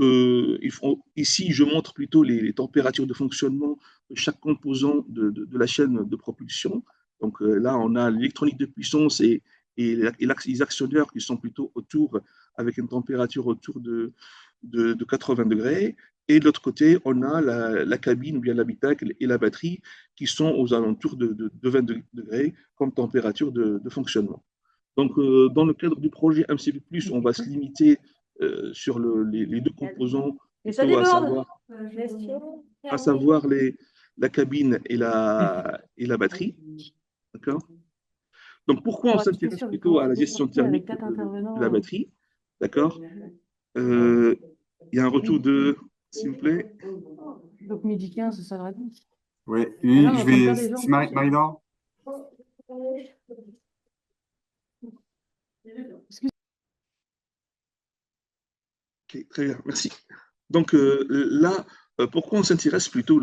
ici, je montre plutôt les températures de fonctionnement de chaque composant de la chaîne de propulsion. Donc, là, on a l'électronique de puissance et les actionneurs qui sont plutôt autour, avec une température autour de 80 degrés. Et de l'autre côté, on a la cabine ou bien l'habitacle et la batterie qui sont aux alentours de 20 degrés comme température de fonctionnement. Donc, dans le cadre du projet MCP+, on va se limiter sur les deux composants, plutôt à savoir la cabine et la batterie. D'accord? Donc, pourquoi on s'intéresse plutôt à la gestion thermique de la batterie? D'accord? Il y a un retour s'il vous plaît. Donc, midi 15, ça devrait être. Oui, Là, on je entend bien vais. les gens. C'est Marie-Laure? Ok, très bien, merci. Donc là, pourquoi on s'intéresse plutôt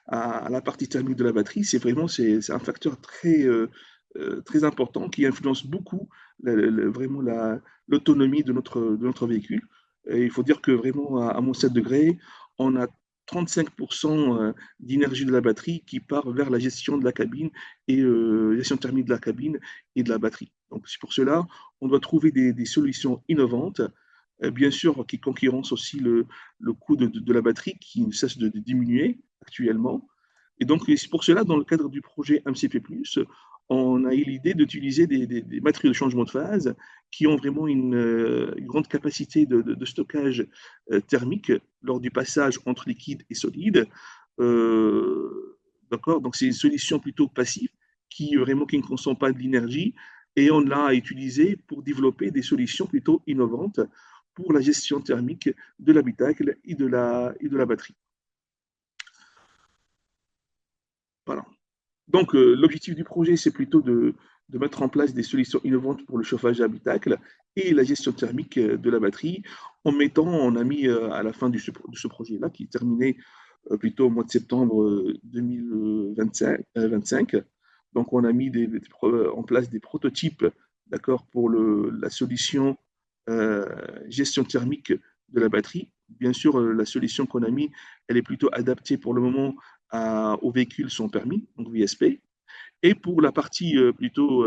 à la partie thermique de la batterie? C'est un facteur très important qui influence beaucoup vraiment l'autonomie de notre véhicule. Et il faut dire que vraiment à -7 degrés, on a 35% d'énergie de la batterie qui part vers la gestion de la cabine et gestion thermique de la cabine et de la batterie. Donc c'est pour cela on doit trouver des solutions innovantes, bien sûr qui concurrencent aussi le coût de la batterie qui ne cesse de diminuer actuellement. Et donc, c'est pour cela, dans le cadre du projet MCP+, on a eu l'idée d'utiliser des matériaux de changement de phase qui ont vraiment une grande capacité de stockage thermique lors du passage entre liquide et solide. D'accord? Donc, c'est une solution plutôt passive qui ne consomme pas de l'énergie et on l'a utilisé pour développer des solutions plutôt innovantes pour la gestion thermique de l'habitacle et de la batterie. Voilà. Donc, l'objectif du projet, c'est plutôt de mettre en place des solutions innovantes pour le chauffage d'habitacle et la gestion thermique de la batterie. On a mis à la fin de ce projet-là, qui est terminé plutôt au mois de septembre 2025. Donc, on a mis en place des prototypes, d'accord, pour la solution gestion thermique de la batterie. Bien sûr, la solution qu'on a mis, elle est plutôt adaptée pour le moment aux véhicules sans permis, donc VSP. Et pour la partie plutôt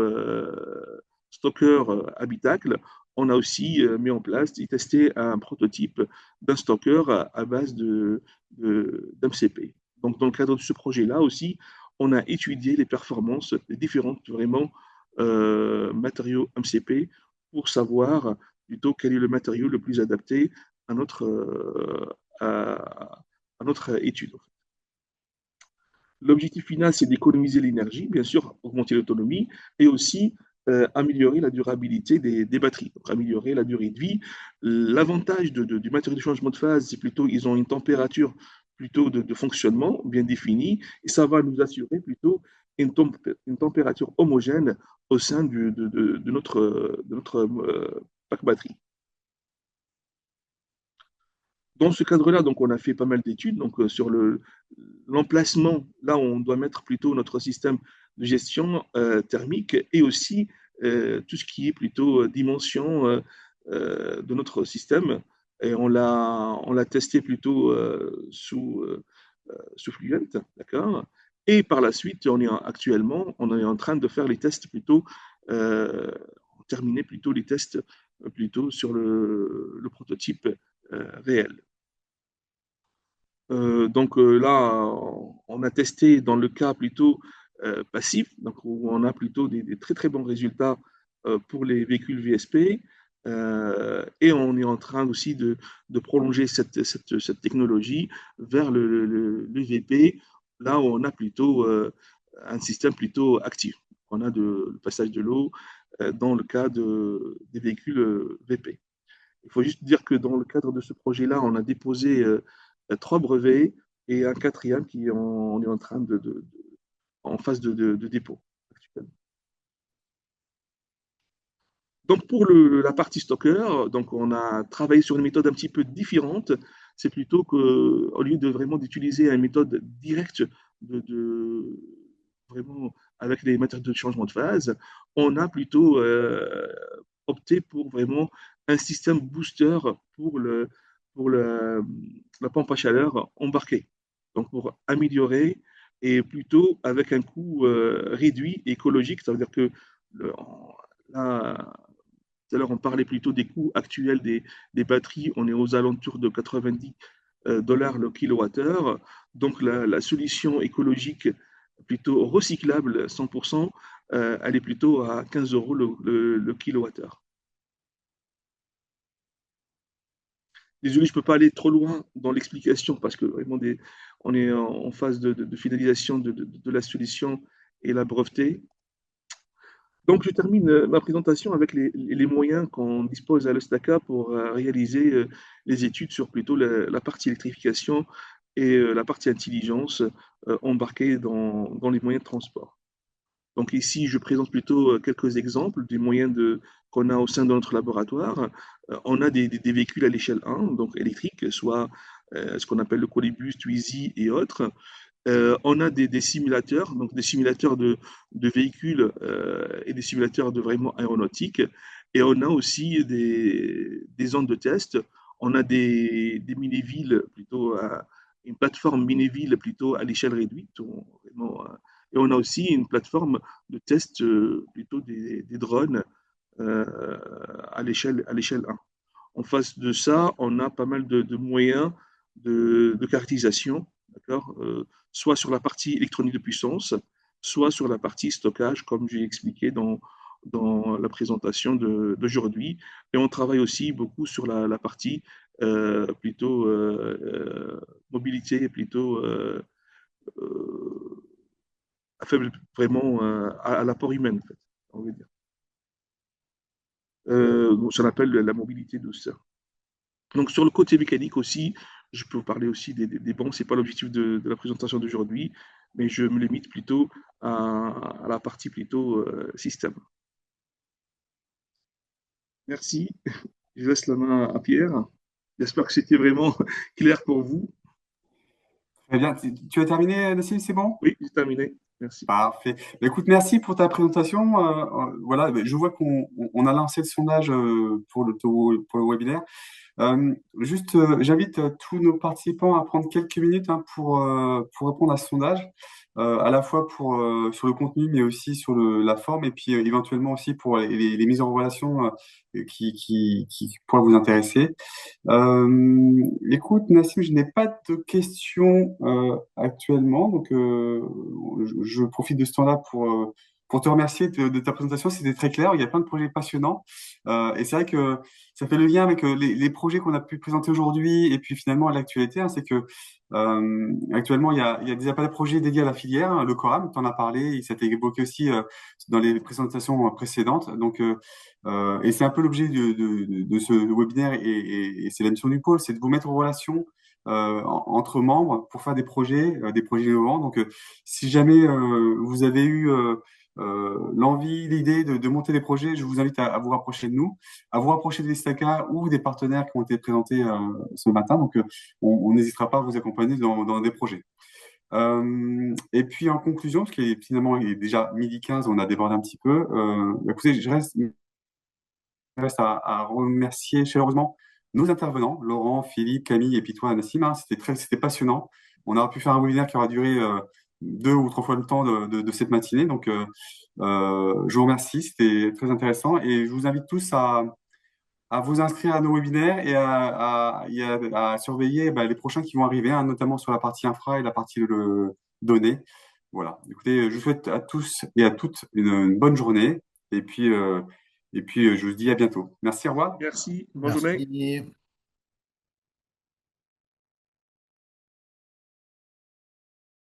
stocker habitacle, on a aussi mis en place et testé un prototype d'un stocker à base d'MCP. Donc, dans le cadre de ce projet-là aussi, on a étudié les performances des différents vraiment matériaux MCP pour savoir plutôt quel est le matériau le plus adapté à notre étude. L'objectif final, c'est d'économiser l'énergie, bien sûr, augmenter l'autonomie et aussi améliorer la durabilité des batteries, donc améliorer la durée de vie. L'avantage du matériau de changement de phase, c'est plutôt qu'ils ont une température plutôt de fonctionnement bien définie et ça va nous assurer plutôt une température homogène au sein de notre pack batterie. Dans ce cadre-là, donc, on a fait pas mal d'études. Donc, sur l'emplacement, là, on doit mettre plutôt notre système de gestion thermique et aussi tout ce qui est plutôt dimension de notre système. Et on l'a testé plutôt sous Fluent, d'accord? Et par la suite, actuellement, on est en train de faire les tests plutôt, terminer plutôt les tests plutôt sur le prototype réel. Donc là, on a testé dans le cas plutôt passif, donc où on a plutôt des très très bons résultats pour les véhicules VSP. Et on est en train aussi de prolonger cette technologie vers le VP, là où on a plutôt un système plutôt actif. On a le passage de l'eau dans le cas des véhicules VP. Il faut juste dire que dans le cadre de ce projet-là, on a déposé 3 brevets et un quatrième on est en train en phase de dépôt. Donc pour la partie Stocker, donc on a travaillé sur une méthode un petit peu différente. C'est plutôt que, au lieu de vraiment d'utiliser une méthode directe vraiment avec les méthodes de changement de phase, on a plutôt opté pour vraiment un système booster pour la pompe à chaleur embarquée. Donc pour améliorer et plutôt avec un coût réduit et écologique, ça veut dire que là, tout à l'heure, on parlait plutôt des coûts actuels des batteries. On est aux alentours de 90 dollars le kilowattheure. Donc, la solution écologique plutôt recyclable 100%, elle est plutôt à 15 euros le kilowattheure. Désolé, je ne peux pas aller trop loin dans l'explication parce que vraiment on est en phase de finalisation de la solution et la breveter. Donc, je termine ma présentation avec les moyens qu'on dispose à l'Eustaca pour réaliser les études sur plutôt la partie électrification et la partie intelligence embarquée dans les moyens de transport. Donc ici, je présente plutôt quelques exemples des moyens qu'on a au sein de notre laboratoire. On a des véhicules à l'échelle 1, donc électriques, soit ce qu'on appelle le Colibus, Twizy et autres. On a des simulateurs, donc des simulateurs de véhicules et des simulateurs de vraiment aéronautique. Et on a aussi des zones de test. On a des mini-villes plutôt, une plateforme mini-ville plutôt à l'échelle réduite. Et on a aussi une plateforme de test plutôt des drones à l'échelle 1. En face de ça, on a pas mal de moyens de caractérisation, d'accord, soit sur la partie électronique de puissance, soit sur la partie stockage, comme j'ai expliqué dans la présentation d'aujourd'hui. Et on travaille aussi beaucoup sur la partie plutôt mobilité, plutôt faible vraiment à l'apport humain, en fait, on va dire. Donc, ça s'appelle la mobilité douce. Donc sur le côté mécanique aussi, je peux vous parler aussi des bancs. Ce n'est pas l'objectif de la présentation d'aujourd'hui, mais je me limite plutôt à la partie plutôt système. Merci. Je laisse la main à Pierre. J'espère que c'était vraiment clair pour vous. Très bien. Tu as terminé, Nassim, c'est bon? Oui, j'ai terminé. Merci. Parfait. Bah, écoute, merci pour ta présentation. Voilà, bah, je vois qu'on a lancé le sondage pour le webinaire. J'invite tous nos participants à prendre quelques minutes hein, pour répondre à ce sondage, à la fois sur le contenu, mais aussi sur la forme, et puis éventuellement aussi pour les mises en relation qui pourraient vous intéresser. Écoute, Nassim, je n'ai pas de questions actuellement, donc je profite de ce temps-là pour te remercier de ta présentation. C'était très clair, il y a plein de projets passionnants. Et c'est vrai que ça fait le lien avec les projets qu'on a pu présenter aujourd'hui et puis finalement l'actualité. Hein, c'est que actuellement, il y a des appels à projets dédiés à la filière, hein, le Coram, tu en as parlé, ça a été évoqué aussi dans les présentations précédentes. Donc, et c'est un peu l'objet de ce webinaire et c'est la mission du pôle, c'est de vous mettre en relation entre membres pour faire des projets innovants. Donc, si jamais vous avez eu l'envie, l'idée de monter des projets, je vous invite à vous rapprocher de nous, à vous rapprocher des STACA ou des partenaires qui ont été présentés ce matin. Donc, on n'hésitera pas à vous accompagner dans des projets. Et puis en conclusion, parce qu'il finalement il est déjà midi 15, on a débordé un petit peu. Écoutez, je reste à remercier chaleureusement nos intervenants, Laurent, Philippe, Camille et puis toi, Nassim. Hein. C'était passionnant. On aura pu faire un webinaire qui aura duré 2 ou 3 fois le temps de cette matinée. Donc, je vous remercie. C'était très intéressant et je vous invite tous à vous inscrire à nos webinaires et à surveiller les prochains qui vont arriver, hein, notamment sur la partie infra et la partie données. Voilà. Écoutez, je vous souhaite à tous et à toutes une bonne journée. Et puis, je vous dis à bientôt. Merci, au revoir. Merci. Bonne journée. Merci.